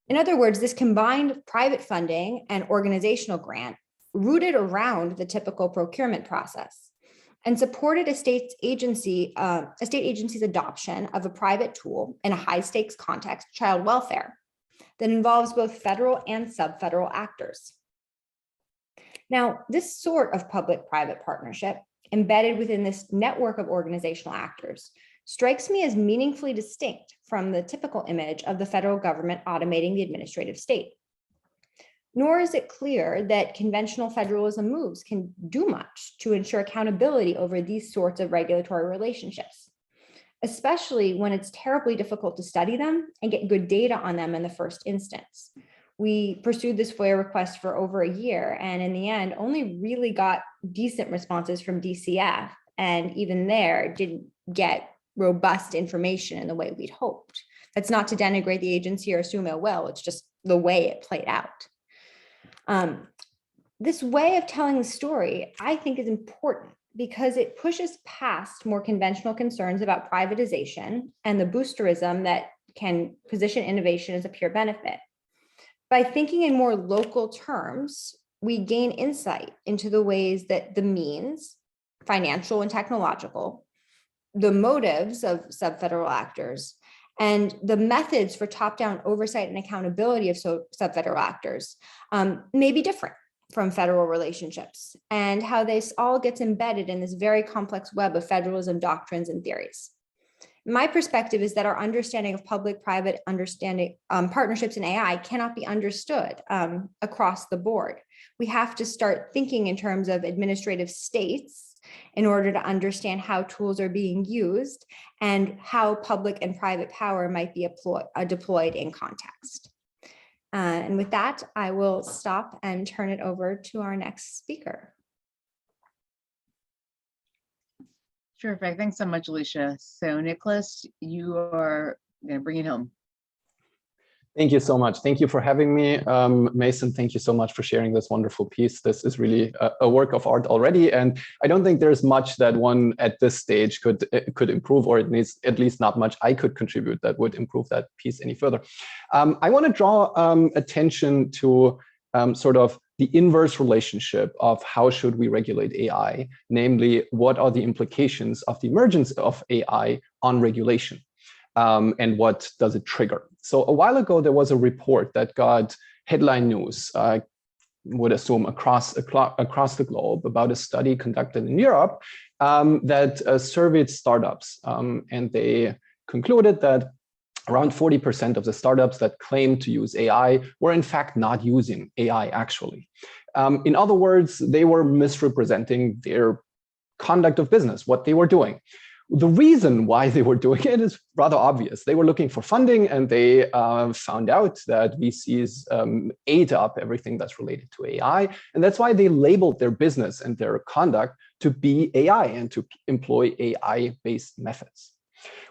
In other words, this combined private funding and organizational grant rooted around the typical procurement process and supported a state agency's adoption of a private tool in a high-stakes context, child welfare, that involves both federal and sub-federal actors. Now, this sort of public-private partnership, embedded within this network of organizational actors, strikes me as meaningfully distinct from the typical image of the federal government automating the administrative state. Nor is it clear that conventional federalism moves can do much to ensure accountability over these sorts of regulatory relationships, especially when it's terribly difficult to study them and get good data on them in the first instance. We pursued this FOIA request for over a year, and in the end, only really got decent responses from DCF, and even there didn't get robust information in the way we'd hoped. That's not to denigrate the agency or assume ill will, it's just the way it played out. This way of telling the story, I think, is important because it pushes past more conventional concerns about privatization and the boosterism that can position innovation as a pure benefit. By thinking in more local terms, we gain insight into the ways that the means, financial and technological, the motives of sub-federal actors, and the methods for top-down oversight and accountability of sub-federal actors may be different from federal relationships, and how this all gets embedded in this very complex web of federalism doctrines and theories. My perspective is that our understanding of public-private partnerships in AI cannot be understood across the board. We have to start thinking in terms of administrative states in order to understand how tools are being used and how public and private power might be deployed in context. And with that, I will stop and turn it over to our next speaker. Terrific. Thanks so much, Alicia. So Nikolas, you are going to bring it home. Thank you so much. Thank you for having me. Mason, thank you so much for sharing this wonderful piece. This is really a work of art already. And I don't think there's much that one at this stage could improve, or it needs at least not much I could contribute that would improve that piece any further. I want to draw attention to sort of the inverse relationship of how should we regulate AI, namely, what are the implications of the emergence of AI on regulation? And what does it trigger? So a while ago, there was a report that got headline news, I would assume across the globe, about a study conducted in Europe that surveyed startups. And they concluded that around 40% of the startups that claimed to use AI were in fact not using AI actually. In other words, they were misrepresenting their conduct of business, what they were doing. The reason why they were doing it is rather obvious. They were looking for funding, and they found out that VCs ate up everything that's related to AI. And that's why they labeled their business and their conduct to be AI and to employ AI-based methods.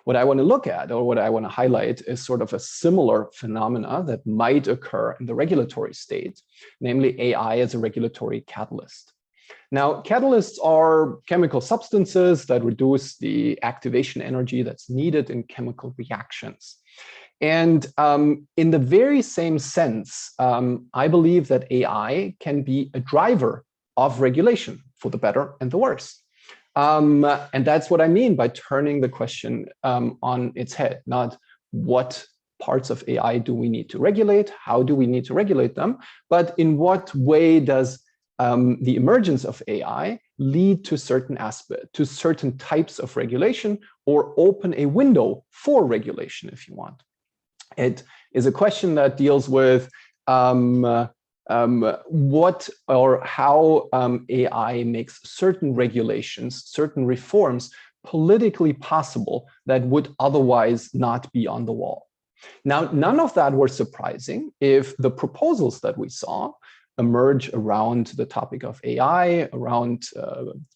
What I want to look at, or what I want to highlight, is sort of a similar phenomena that might occur in the regulatory state, namely AI as a regulatory catalyst. Now, catalysts are chemical substances that reduce the activation energy that's needed in chemical reactions. And in the very same sense, I believe that AI can be a driver of regulation for the better and the worse. And that's what I mean by turning the question on its head, not what parts of AI do we need to regulate, how do we need to regulate them, but in what way does the emergence of AI lead to certain aspects, to certain types of regulation, or open a window for regulation, if you want. It is a question that deals with what or how AI makes certain regulations, certain reforms politically possible that would otherwise not be on the wall. Now, none of that were surprising if the proposals that we saw emerge around the topic of AI, around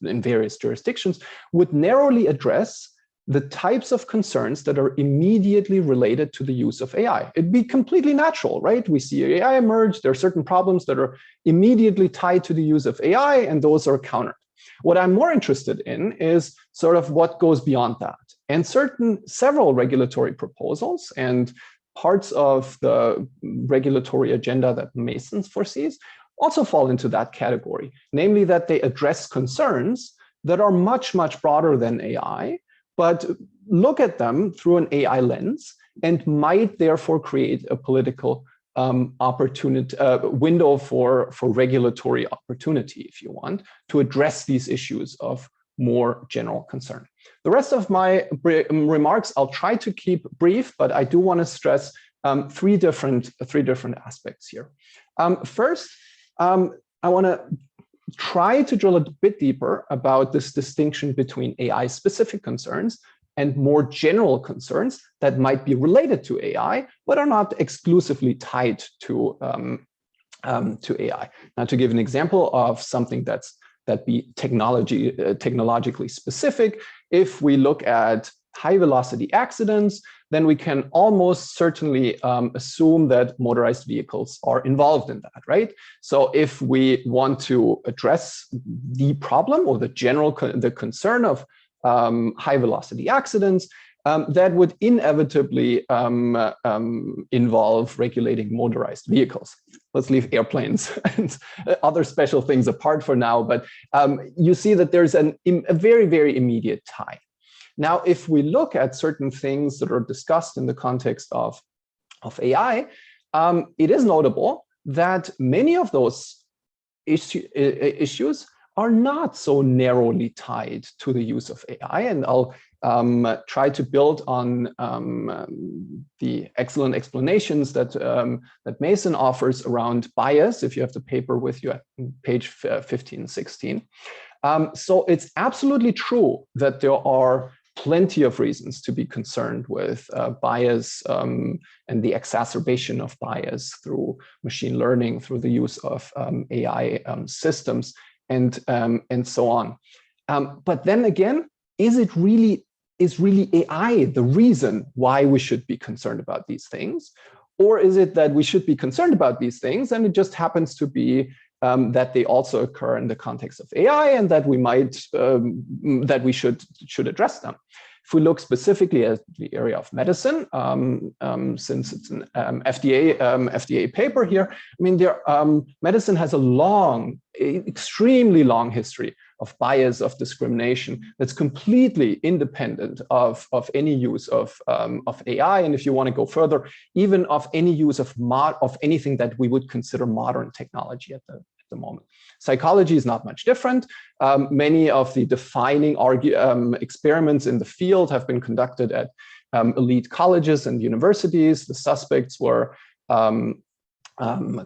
in various jurisdictions, would narrowly address the types of concerns that are immediately related to the use of AI. It'd be completely natural, right? We see AI emerge, there are certain problems that are immediately tied to the use of AI, and those are countered. What I'm more interested in is sort of what goes beyond that. And several regulatory proposals and parts of the regulatory agenda that Mason foresees also fall into that category, namely that they address concerns that are much, much broader than AI, but look at them through an AI lens and might therefore create a political opportunity window for regulatory opportunity, if you want, to address these issues of more general concern. The rest of my remarks I'll try to keep brief, but I do want to stress three different aspects here. First, I want to try to drill a bit deeper about this distinction between AI-specific concerns and more general concerns that might be related to AI, but are not exclusively tied to AI. Now, to give an example of something that be technologically specific, if we look at high-velocity accidents, then we can almost certainly assume that motorized vehicles are involved in that, right? So if we want to address the problem or the concern of high-velocity accidents, that would inevitably involve regulating motorized vehicles. Let's leave airplanes and other special things apart for now, but you see that there's a very, very immediate tie. Now, if we look at certain things that are discussed in the context of AI, it is notable that many of those issues are not so narrowly tied to the use of AI. And I'll try to build on the excellent explanations that Mason offers around bias, if you have the paper with you at page 15, 16. So it's absolutely true that there are plenty of reasons to be concerned with bias and the exacerbation of bias through machine learning, through the use of AI systems, and so on. But then again, is really AI the reason why we should be concerned about these things? Or is it that we should be concerned about these things and it just happens to be that they also occur in the context of AI and that we should address them? If we look specifically at the area of medicine, since it's an FDA paper here, I mean, medicine has a extremely long history of bias, of discrimination that's completely independent of any use of AI, and if you want to go further, even of any use of anything that we would consider modern technology at the moment. Psychology is not much different. Many of the defining experiments in the field have been conducted at elite colleges and universities. The suspects were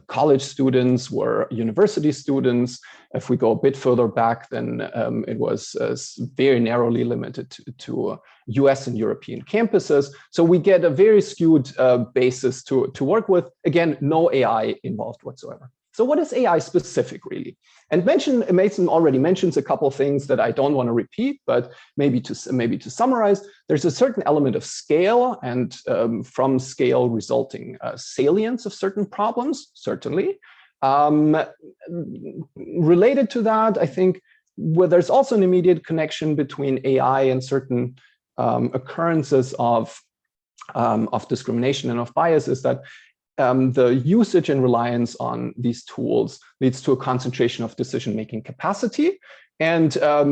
college students, were university students. If we go a bit further back, then it was very narrowly limited to US and European campuses. So we get a very skewed basis to work with. Again, no AI involved whatsoever. So what is AI specific, really? And Mason already mentions a couple of things that I don't want to repeat, but maybe to summarize, there's a certain element of scale, and from scale resulting salience of certain problems, certainly. Related to that, I think there's also an immediate connection between AI and certain occurrences of discrimination and of bias, is that the usage and reliance on these tools leads to a concentration of decision-making capacity. And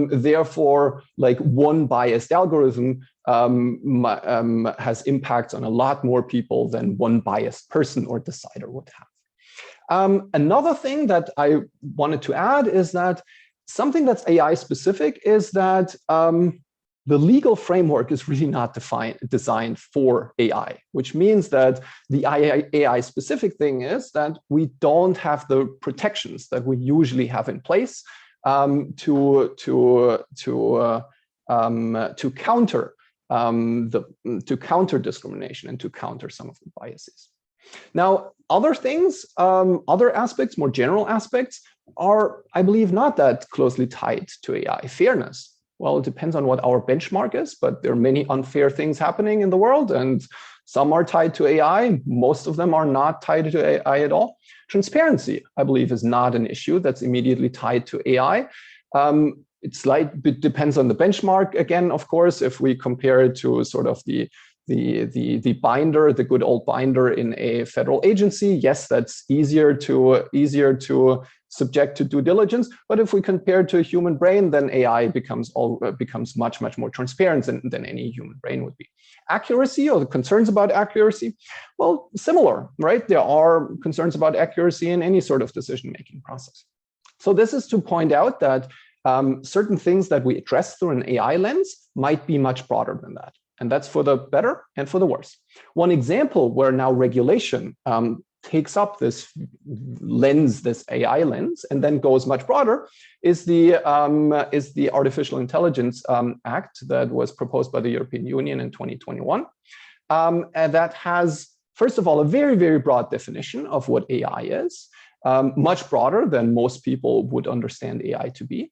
therefore, like one biased algorithm has impacts on a lot more people than one biased person or decider would have. Another thing that I wanted to add is that something that's AI specific is that the legal framework is really not designed for AI, which means that the AI specific thing is that we don't have the protections that we usually have in place to counter discrimination and to counter some of the biases. Now, other things, other aspects, more general aspects, are, I believe, not that closely tied to AI. Fairness. Well, it depends on what our benchmark is, but there are many unfair things happening in the world, and some are tied to AI. Most of them are not tied to AI at all. Transparency, I believe, is not an issue that's immediately tied to AI. It depends on the benchmark. Again, of course, if we compare it to sort of the binder, the good old binder in a federal agency, yes, that's easier to subject to due diligence. But if we compare it to a human brain, then AI becomes much more transparent than any human brain would be. Accuracy, or the concerns about accuracy, well, similar, right? There are concerns about accuracy in any sort of decision-making process. So this is to point out that certain things that we address through an AI lens might be much broader than that. And that's for the better and for the worse. One example where now regulation takes up this lens, this AI lens, and then goes much broader is the Artificial Intelligence Act that was proposed by the European Union in 2021. And that has, first of all, a very, very broad definition of what AI is, much broader than most people would understand AI to be.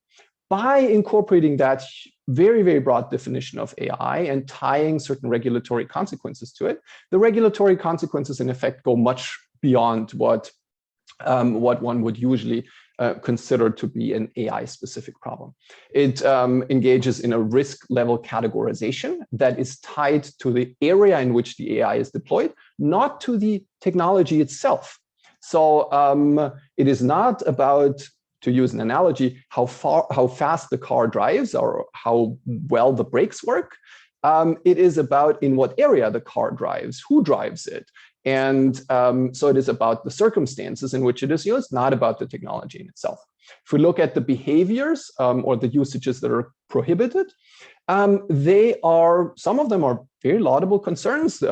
By incorporating that very, very broad definition of AI and tying certain regulatory consequences to it, the regulatory consequences in effect go much beyond what one would usually consider to be an AI-specific problem. It engages in a risk level categorization that is tied to the area in which the AI is deployed, not to the technology itself. So it is not about, to use an analogy, how fast the car drives or how well the brakes work. It is about in what area the car drives, who drives it. And so it is about the circumstances in which it is used, not about the technology in itself. If we look at the behaviors or the usages that are prohibited, some of them are very laudable concerns.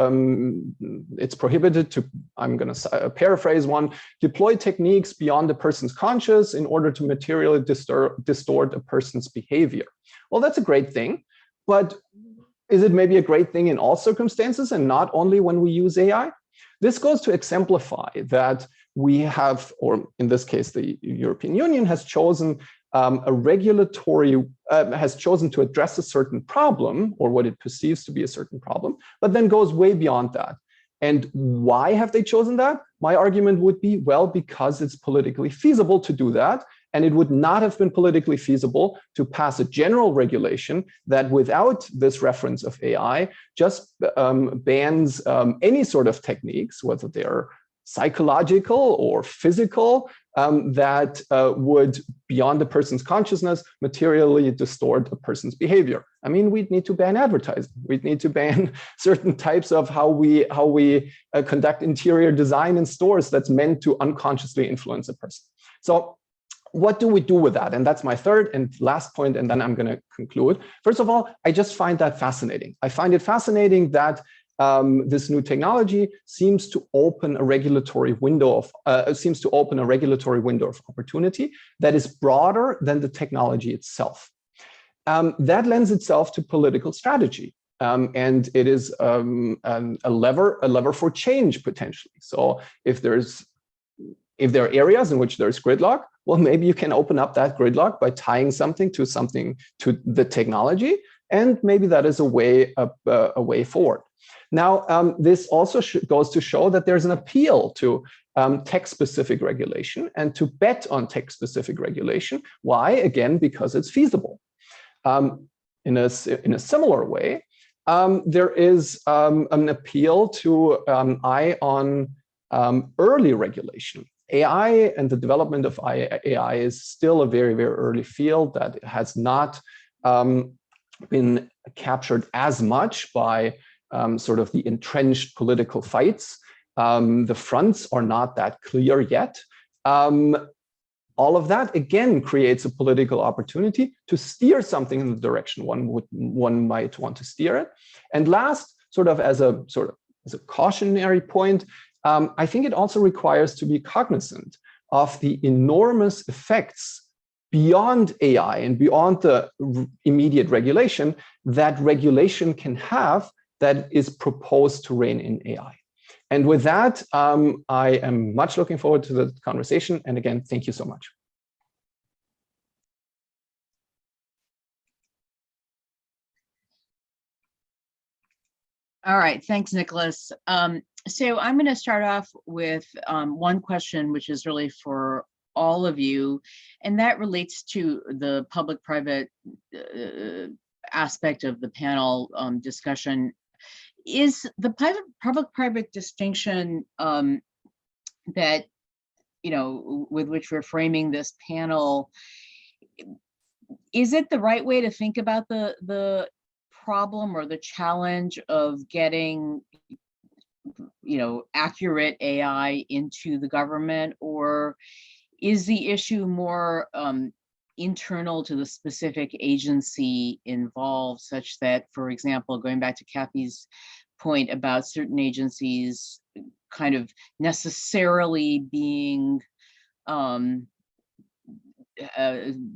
It's prohibited to, I'm going to paraphrase one, deploy techniques beyond the person's conscious in order to materially distort a person's behavior. Well, that's a great thing, but is it maybe a great thing in all circumstances and not only when we use AI? This goes to exemplify that we have, or in this case, the European Union has chosen has chosen to address a certain problem or what it perceives to be a certain problem, but then goes way beyond that. And why have they chosen that? My argument would be, well, because it's politically feasible to do that. And it would not have been politically feasible to pass a general regulation that without this reference of AI just bans any sort of techniques, whether they're psychological or physical, that would, beyond the person's consciousness, materially distort a person's behavior. I mean, we'd need to ban advertising. We'd need to ban certain types of how we conduct interior design in stores that's meant to unconsciously influence a person. So what do we do with that? And that's my third and last point, and then I'm going to conclude. First of all, I just find that fascinating. I find it fascinating that this new technology seems to open a regulatory window of opportunity that is broader than the technology itself. That lends itself to political strategy. And it is a lever for change potentially. So if there are areas in which there's gridlock, well, maybe you can open up that gridlock by tying something to the technology, and maybe that is a way forward. Now, this also goes to show that there's an appeal to tech-specific regulation and to bet on tech-specific regulation. Why? Again, because it's feasible. In a similar way, there is an appeal to eye on early regulation. AI and the development of AI is still a very, very early field that has not been captured as much by sort of the entrenched political fights. The fronts are not that clear yet. all of that again creates a political opportunity to steer something in the direction one might want to steer it. And last, as a cautionary point, I think it also requires to be cognizant of the enormous effects beyond AI and beyond the immediate regulation that regulation can have that is proposed to rein in AI. And with that, I am much looking forward to the conversation. And again, thank you so much. All right, thanks, Nikolas. So I'm going to start off with one question, which is really for all of you, and that relates to the public-private aspect of the panel discussion. Is the public-private distinction that, with which we're framing this panel, is it the right way to think about the problem or the challenge of getting accurate AI into the government, or is the issue more internal to the specific agency involved, such that, for example, going back to Kathy's point about certain agencies kind of necessarily being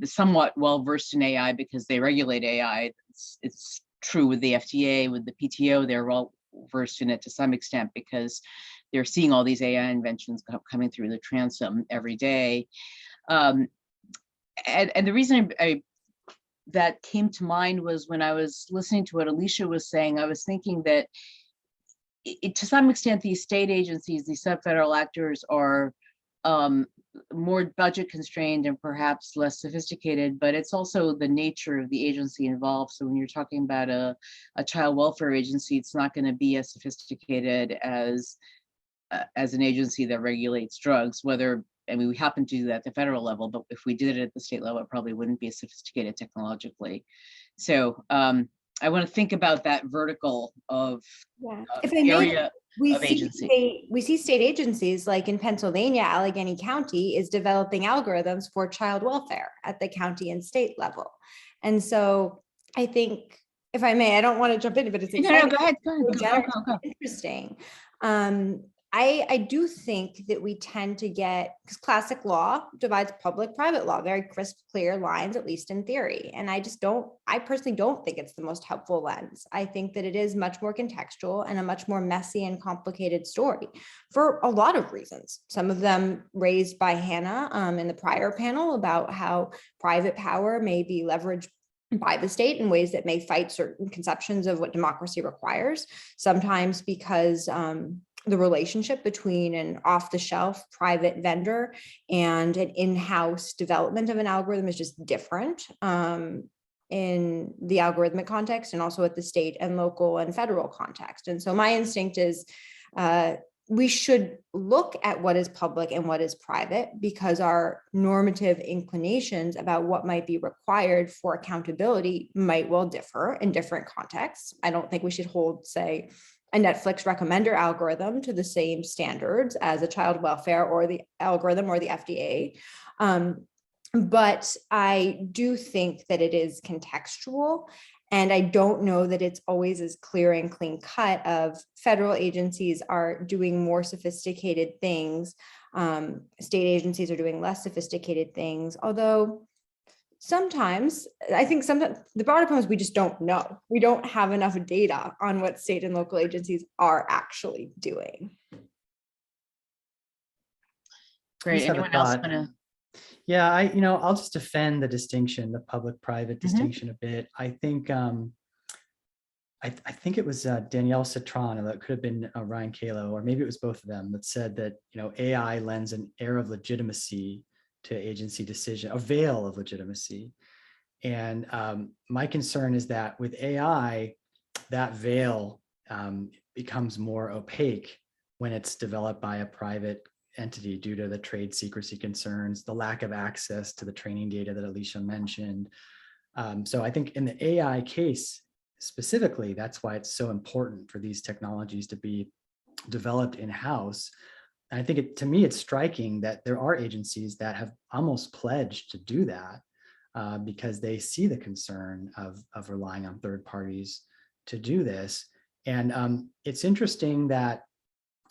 somewhat well-versed in AI because they regulate AI. It's true with the FDA, with the PTO, they're well versed in it to some extent because they're seeing all these AI inventions coming through the transom every day. And the reason that came to mind was when I was listening to what Alicia was saying, I was thinking that to some extent, these state agencies, these sub-federal actors are more budget constrained and perhaps less sophisticated, but it's also the nature of the agency involved. So when you're talking about a child welfare agency, it's not going to be as sophisticated as an agency that regulates drugs, we happen to do that at the federal level, but if we did it at the state level, it probably wouldn't be as sophisticated technologically. So I want to think about that vertical of area of agency. We see state agencies like in Pennsylvania, Allegheny County is developing algorithms for child welfare at the county and state level. And so I think, if I may, I don't want to jump in, but it's exciting. No, go ahead. Go. Interesting. I do think that we tend to get, because classic law divides public-private law, very crisp, clear lines, at least in theory. And I personally don't think it's the most helpful lens. I think that it is much more contextual and a much more messy and complicated story for a lot of reasons. Some of them raised by Hannah in the prior panel about how private power may be leveraged by the state in ways that may fight certain conceptions of what democracy requires, sometimes because the relationship between an off-the-shelf private vendor and an in-house development of an algorithm is just different in the algorithmic context and also at the state and local and federal context. And so my instinct is we should look at what is public and what is private because our normative inclinations about what might be required for accountability might well differ in different contexts. I don't think we should hold, say, a Netflix recommender algorithm to the same standards as a child welfare or the algorithm or the FDA. But I do think that it is contextual. And I don't know that it's always as clear and clean cut of federal agencies are doing more sophisticated things. State agencies are doing less sophisticated things, although sometimes the broader point is we just don't know. We don't have enough data on what state and local agencies are actually doing. Great. Anyone else want to? Yeah, I'll just defend the distinction, the public-private distinction a bit. I think I think it was Danielle Citron, or that could have been Ryan Kalo, or maybe it was both of them, that said that AI lends an air of legitimacy to agency decision, a veil of legitimacy. And my concern is that with AI, that veil becomes more opaque when it's developed by a private entity due to the trade secrecy concerns, the lack of access to the training data that Alicia mentioned. So I think in the AI case specifically, that's why it's so important for these technologies to be developed in-house I think to me, it's striking that there are agencies that have almost pledged to do that because they see the concern of relying on third parties to do this. And it's interesting that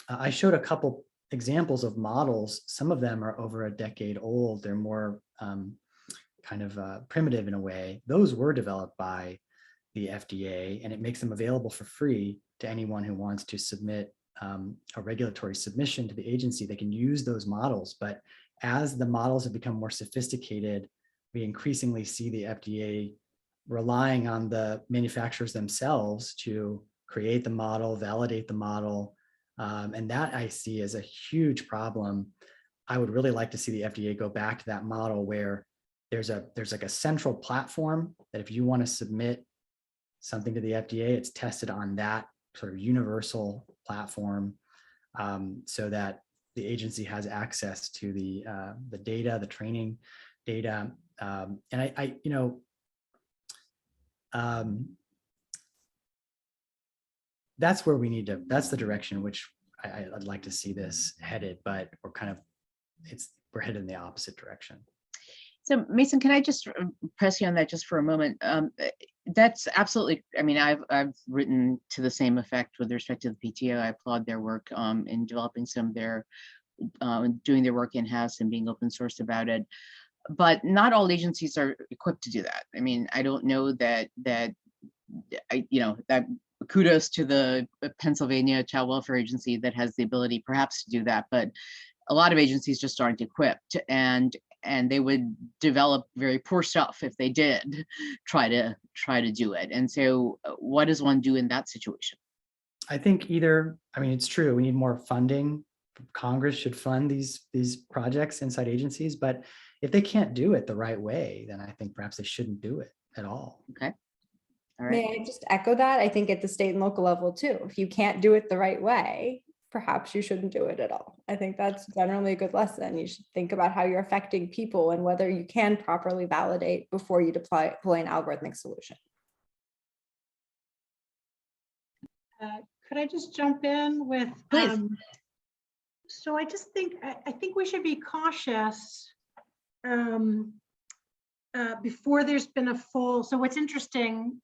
I showed a couple examples of models. Some of them are over a decade old. They're more kind of primitive in a way. Those were developed by the FDA, and it makes them available for free to anyone who wants to submit a regulatory submission to the agency. They can use those models, but as the models have become more sophisticated, we increasingly see the FDA relying on the manufacturers themselves to create the model, validate the model, and that I see as a huge problem. I would really like to see the FDA go back to that model where there's like a central platform that if you want to submit something to the FDA, it's tested on that sort of universal platform, so that the agency has access to the data, the training data, and that's where we need to. That's the direction which I'd like to see this headed, but we're headed in the opposite direction. So Mason, can I just press you on that just for a moment? That's absolutely, I mean, I've written to the same effect with respect to the PTO. I applaud their work in developing some of their, doing their work in-house and being open source about it. But not all agencies are equipped to do that. I mean, I don't know that kudos to the Pennsylvania Child Welfare Agency that has the ability perhaps to do that, but a lot of agencies just aren't equipped, and they would develop very poor stuff if they did try to do it. And so what does one do in that situation? I think it's true, we need more funding. Congress should fund these projects inside agencies, but if they can't do it the right way, then I think perhaps they shouldn't do it at all. Okay. All right. May I just echo that? I think at the state and local level too, if you can't do it the right way, perhaps you shouldn't do it at all. I think that's generally a good lesson. You should think about how you're affecting people and whether you can properly validate before you deploy an algorithmic solution. Could I just jump in with, Please. So I just think, I think we should be cautious before there's been a full, so what's interesting,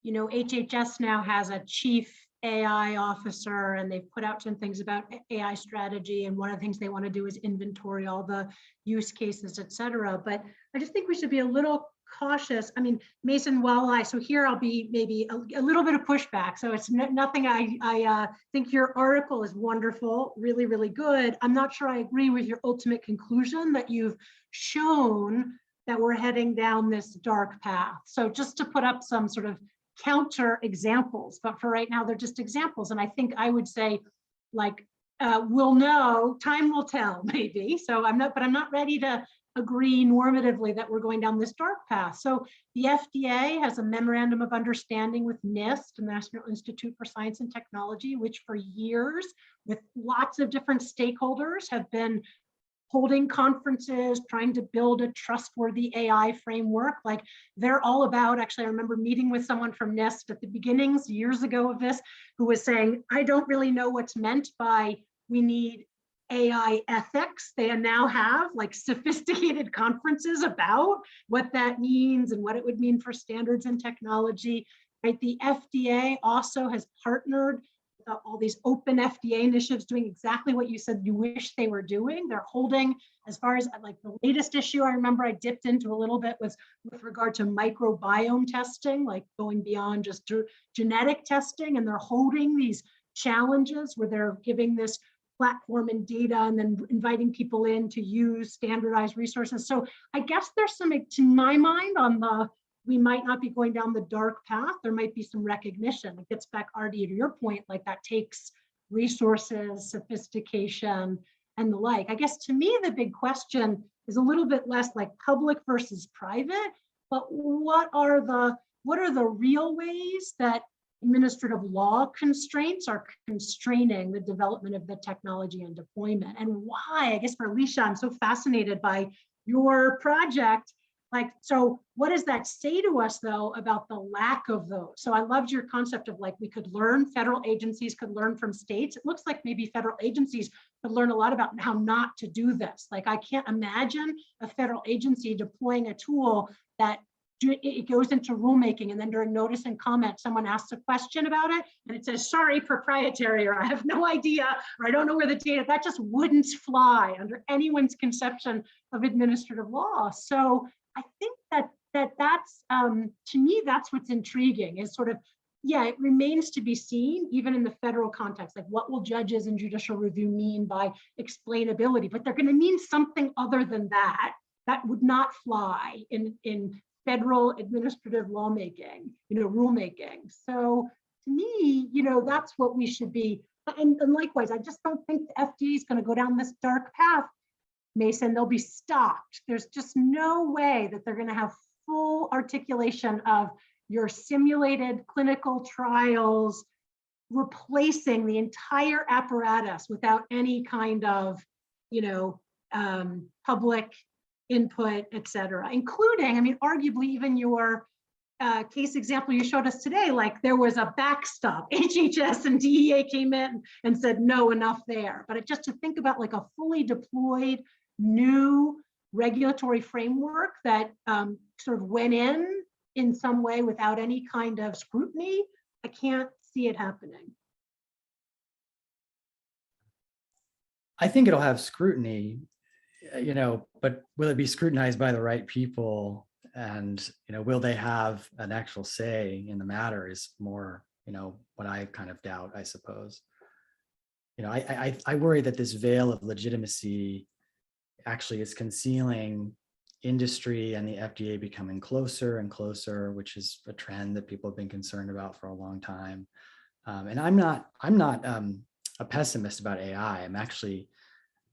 HHS now has a chief AI officer, and they've put out some things about AI strategy. And one of the things they want to do is inventory all the use cases, et cetera. But I just think we should be a little cautious. I mean, Mason, so here I'll be maybe a little bit of pushback. So it's nothing, I think your article is wonderful, really, really good. I'm not sure I agree with your ultimate conclusion that you've shown that we're heading down this dark path. So just to put up some sort of counter examples, but for right now, they're just examples. And I think I would say, we'll know, time will tell, maybe. So I'm not ready to agree normatively that we're going down this dark path. So the FDA has a memorandum of understanding with NIST, the National Institute for Science and Technology, which for years, with lots of different stakeholders, have been holding conferences, trying to build a trustworthy AI framework. They're all about, actually, I remember meeting with someone from NIST at the beginnings years ago of this, who was saying, I don't really know what's meant by we need AI ethics. They now have sophisticated conferences about what that means and what it would mean for standards and technology. Right? The FDA also has partnered all these open FDA initiatives doing exactly what you said you wish they were doing. They're holding, as far as the latest issue I remember I dipped into a little bit was with regard to microbiome testing, going beyond just genetic testing, and they're holding these challenges where they're giving this platform and data and then inviting people in to use standardized resources. So I guess there's some, to my mind, we might not be going down the dark path. There might be some recognition. It gets back, Arti, to your point, that takes resources, sophistication, and the like. I guess to me, the big question is a little bit less public versus private, but what are the real ways that administrative law constraints are constraining the development of the technology and deployment? And why, I guess for Alicia, I'm so fascinated by your project Like, so what does that say to us though about the lack of those? So I loved your concept of like, we could learn, federal agencies could learn from states. It looks like maybe federal agencies could learn a lot about how not to do this. Like, I can't imagine a federal agency deploying a tool that it goes into rulemaking, and then during notice and comment, someone asks a question about it, and it says, sorry, proprietary, or I have no idea, or I don't know where the data, that just wouldn't fly under anyone's conception of administrative law. So I think that's, to me, that's what's intriguing, is sort of, yeah, it remains to be seen, even in the federal context, like what will judges and judicial review mean by explainability, but they're going to mean something other than that. That would not fly in federal administrative lawmaking, rulemaking. So to me, that's what we should be. And likewise, I just don't think the FDA is going to go down this dark path, Mason. They'll be stopped. There's just no way that they're going to have full articulation of your simulated clinical trials, replacing the entire apparatus without any kind of, public input, et cetera, including, I mean, arguably even your case example you showed us today, like there was a backstop. HHS and DEA came in and said, no, enough there. But just to think about like a fully deployed new regulatory framework that sort of went in some way without any kind of scrutiny, I can't see it happening. I think it'll have scrutiny, but will it be scrutinized by the right people? And, will they have an actual say in the matter is more, what I kind of doubt, I suppose. I worry that this veil of legitimacy actually is concealing industry and the FDA becoming closer and closer, which is a trend that people have been concerned about for a long time. And I'm not a pessimist about AI. I'm actually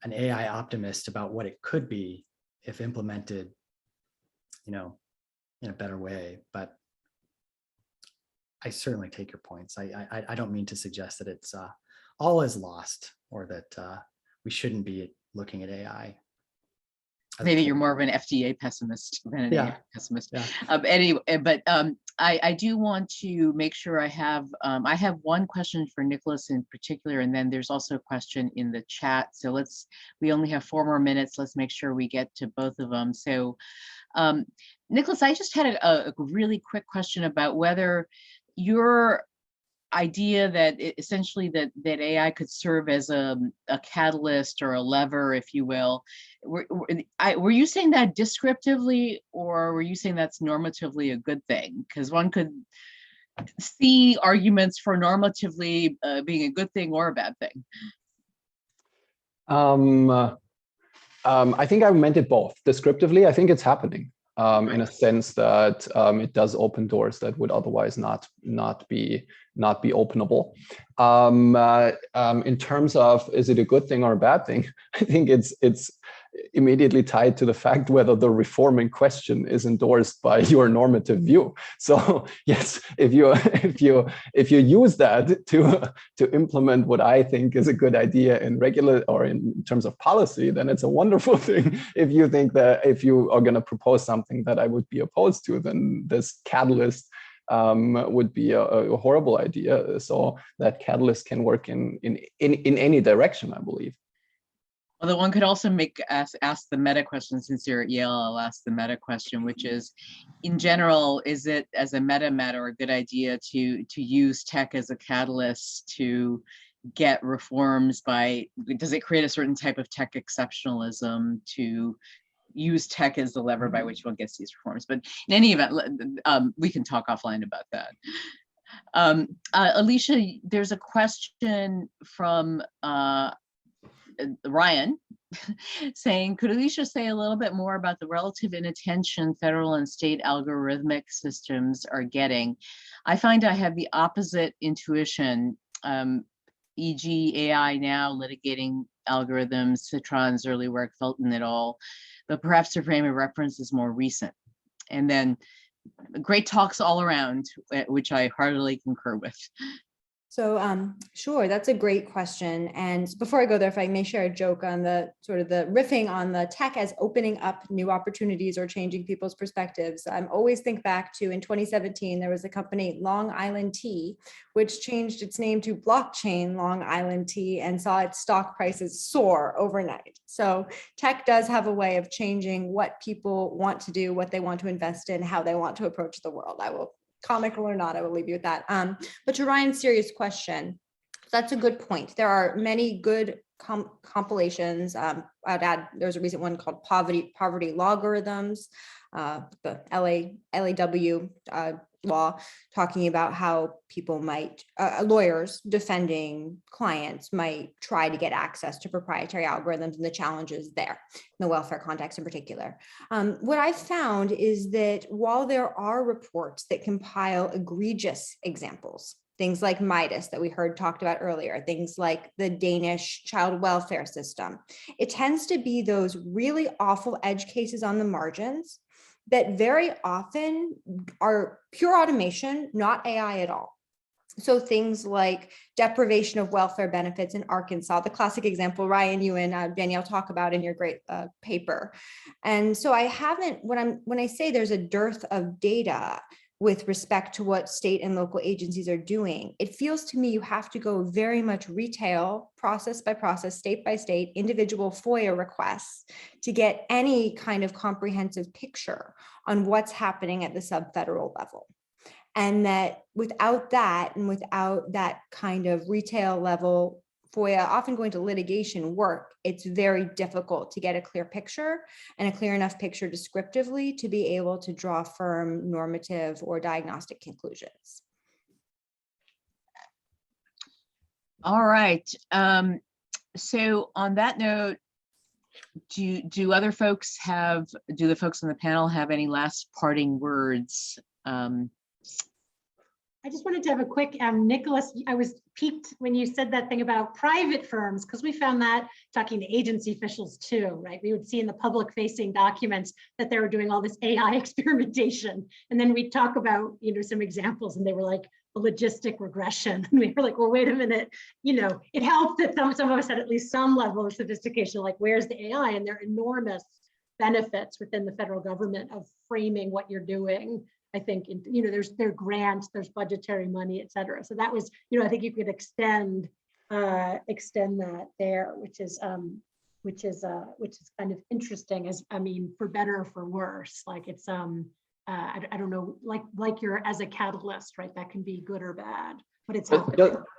an AI optimist about what it could be if implemented, in a better way. But I certainly take your points. I don't mean to suggest that it's all is lost, or that we shouldn't be looking at AI. Maybe you're more of an FDA pessimist than an AI pessimist. Yeah. Anyway, but I do want to make sure I have one question for Nikolas in particular, and then there's also a question in the chat. So we only have 4 more minutes. Let's make sure we get to both of them. So Nikolas, I just had a really quick question about whether your idea that essentially that AI could serve as a catalyst or a lever, if you will, were you saying that descriptively, or were you saying that's normatively a good thing? Because one could see arguments for normatively being a good thing or a bad thing. I think I meant it both. Descriptively, I think it's happening. In a sense that it does open doors that would otherwise not be openable. In terms of, is it a good thing or a bad thing? I think it's immediately tied to the fact whether the reform in question is endorsed by your normative view. So yes, if you use that to implement what I think is a good idea in regular or in terms of policy, then it's a wonderful thing. If you think that if you are going to propose something that I would be opposed to, then this catalyst would be a horrible idea. So that catalyst can work in any direction, I believe. Although one could also ask the meta question, since you're at Yale, I'll ask the meta question, which is, in general, is it as a meta matter a good idea to use tech as a catalyst to get reforms does it create a certain type of tech exceptionalism to use tech as the lever by which one gets these reforms? But in any event, we can talk offline about that. Alicia, there's a question from Ryan saying, could Alicia say a little bit more about the relative inattention federal and state algorithmic systems are getting? I find I have the opposite intuition, e.g. AI now litigating algorithms, Citron's early work, Felton et al., but perhaps the frame of reference is more recent. And then great talks all around, which I heartily concur with. So sure, that's a great question. And before I go there, if I may share a joke on the sort of the riffing on the tech as opening up new opportunities or changing people's perspectives. I always think back to in 2017, there was a company, Long Island Tea, which changed its name to Blockchain Long Island Tea and saw its stock prices soar overnight. So tech does have a way of changing what people want to do, what they want to invest in, how they want to approach the world. I will, comical or not, I will leave you with that. But to Ryan's serious question, that's a good point. There are many good compilations. I'd add, there's a recent one called Poverty Logarithms, the LAW law, talking about how people might, lawyers defending clients might try to get access to proprietary algorithms and the challenges there, in the welfare context in particular. What I've found is that while there are reports that compile egregious examples, things like Midas that we heard talked about earlier, things like the Danish child welfare system, it tends to be those really awful edge cases on the margins that very often are pure automation, not AI at all. So things like deprivation of welfare benefits in Arkansas, the classic example Ryan, you and Danielle talk about in your great paper. And so I haven't, when I say there's a dearth of data with respect to what state and local agencies are doing, it feels to me you have to go very much retail, process by process, state by state, individual FOIA requests to get any kind of comprehensive picture on what's happening at the sub-federal level. And that without that, and without that kind of retail level FOIA, often going to litigation work, it's very difficult to get a clear picture and a clear enough picture descriptively to be able to draw firm normative or diagnostic conclusions. All right. So on that note, do the folks on the panel have any last parting words? I just wanted to have a quick, Nikolas, I was piqued when you said that thing about private firms, because we found that talking to agency officials too, right? We would see in the public facing documents that they were doing all this AI experimentation. And then we'd talk about, some examples and they were like a logistic regression. And we were like, well, wait a minute, it helped that some of us had at least some level of sophistication, like where's the AI? And there are enormous benefits within the federal government of framing what you're doing. I think, there are grants, there's budgetary money, et cetera. So that was, I think you could extend that there, which is kind of interesting for better or for worse. Like it's, I don't know, like you're as a catalyst, right? That can be good or bad, but it's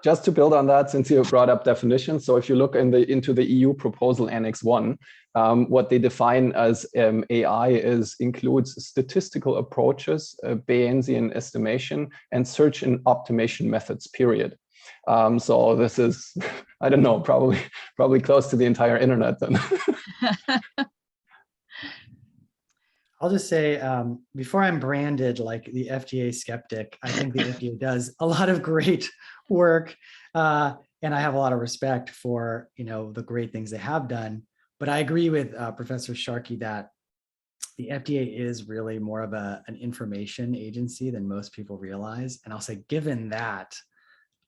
just to build on that, since you brought up definitions. So if you look into the EU proposal Annex 1, what they define as AI includes statistical approaches, Bayesian estimation, and search and optimization methods, period. So this is, I don't know, probably close to the entire internet then. I'll just say, before I'm branded like the FDA skeptic, I think the FDA does a lot of great work, and I have a lot of respect for the great things they have done. But I agree with Professor Sharkey that the FDA is really more of an information agency than most people realize. And I'll say, given that,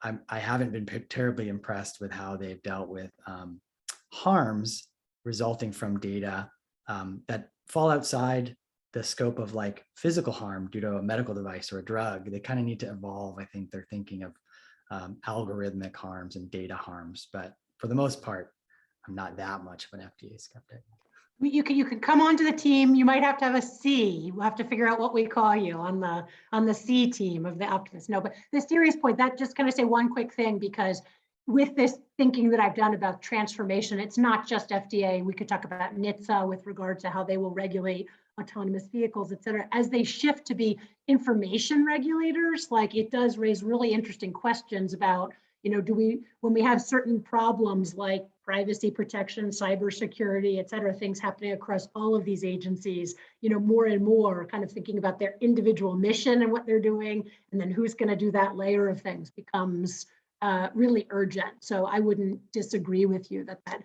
I haven't been terribly impressed with how they've dealt with harms resulting from data that fall outside the scope of like physical harm due to a medical device or a drug. They kind of need to evolve. I think they're thinking of algorithmic harms and data harms, but for the most part, I'm not that much of an FDA skeptic. You can come onto the team. You might have to have a C. We'll have to figure out what we call you on the C team of the optimists. No, but the serious point, that just kind of say one quick thing, because with this thinking that I've done about transformation, it's not just FDA. We could talk about NHTSA with regard to how they will regulate autonomous vehicles, et cetera. As they shift to be information regulators, like it does raise really interesting questions about, when we have certain problems like privacy protection, cybersecurity, et cetera, things happening across all of these agencies, more and more kind of thinking about their individual mission and what they're doing, and then who's going to do that layer of things becomes really urgent. So I wouldn't disagree with you that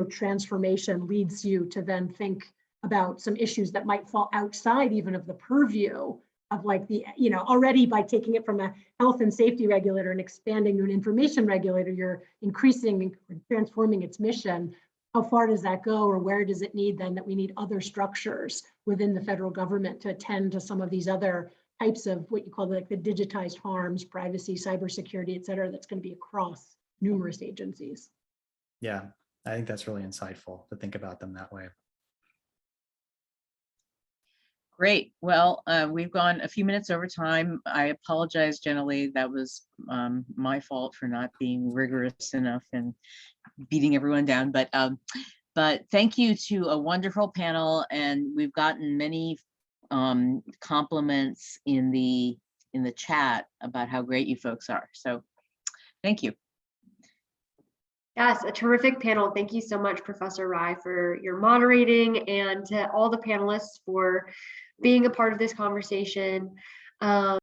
transformation leads you to then think about some issues that might fall outside even of the purview of like the, already by taking it from a health and safety regulator and expanding to an information regulator, you're increasing or transforming its mission. How far does that go, or where does it need then that we need other structures within the federal government to attend to some of these other types of what you call like the digitized harms, privacy, cybersecurity, et cetera, that's going to be across numerous agencies. Yeah, I think that's really insightful to think about them that way. Great. Well, we've gone a few minutes over time. I apologize, generally. That was my fault for not being rigorous enough and beating everyone down. But thank you to a wonderful panel, and we've gotten many compliments in the chat about how great you folks are. So thank you. Yes, a terrific panel. Thank you so much, Professor Rye, for your moderating, and to all the panelists for being a part of this conversation.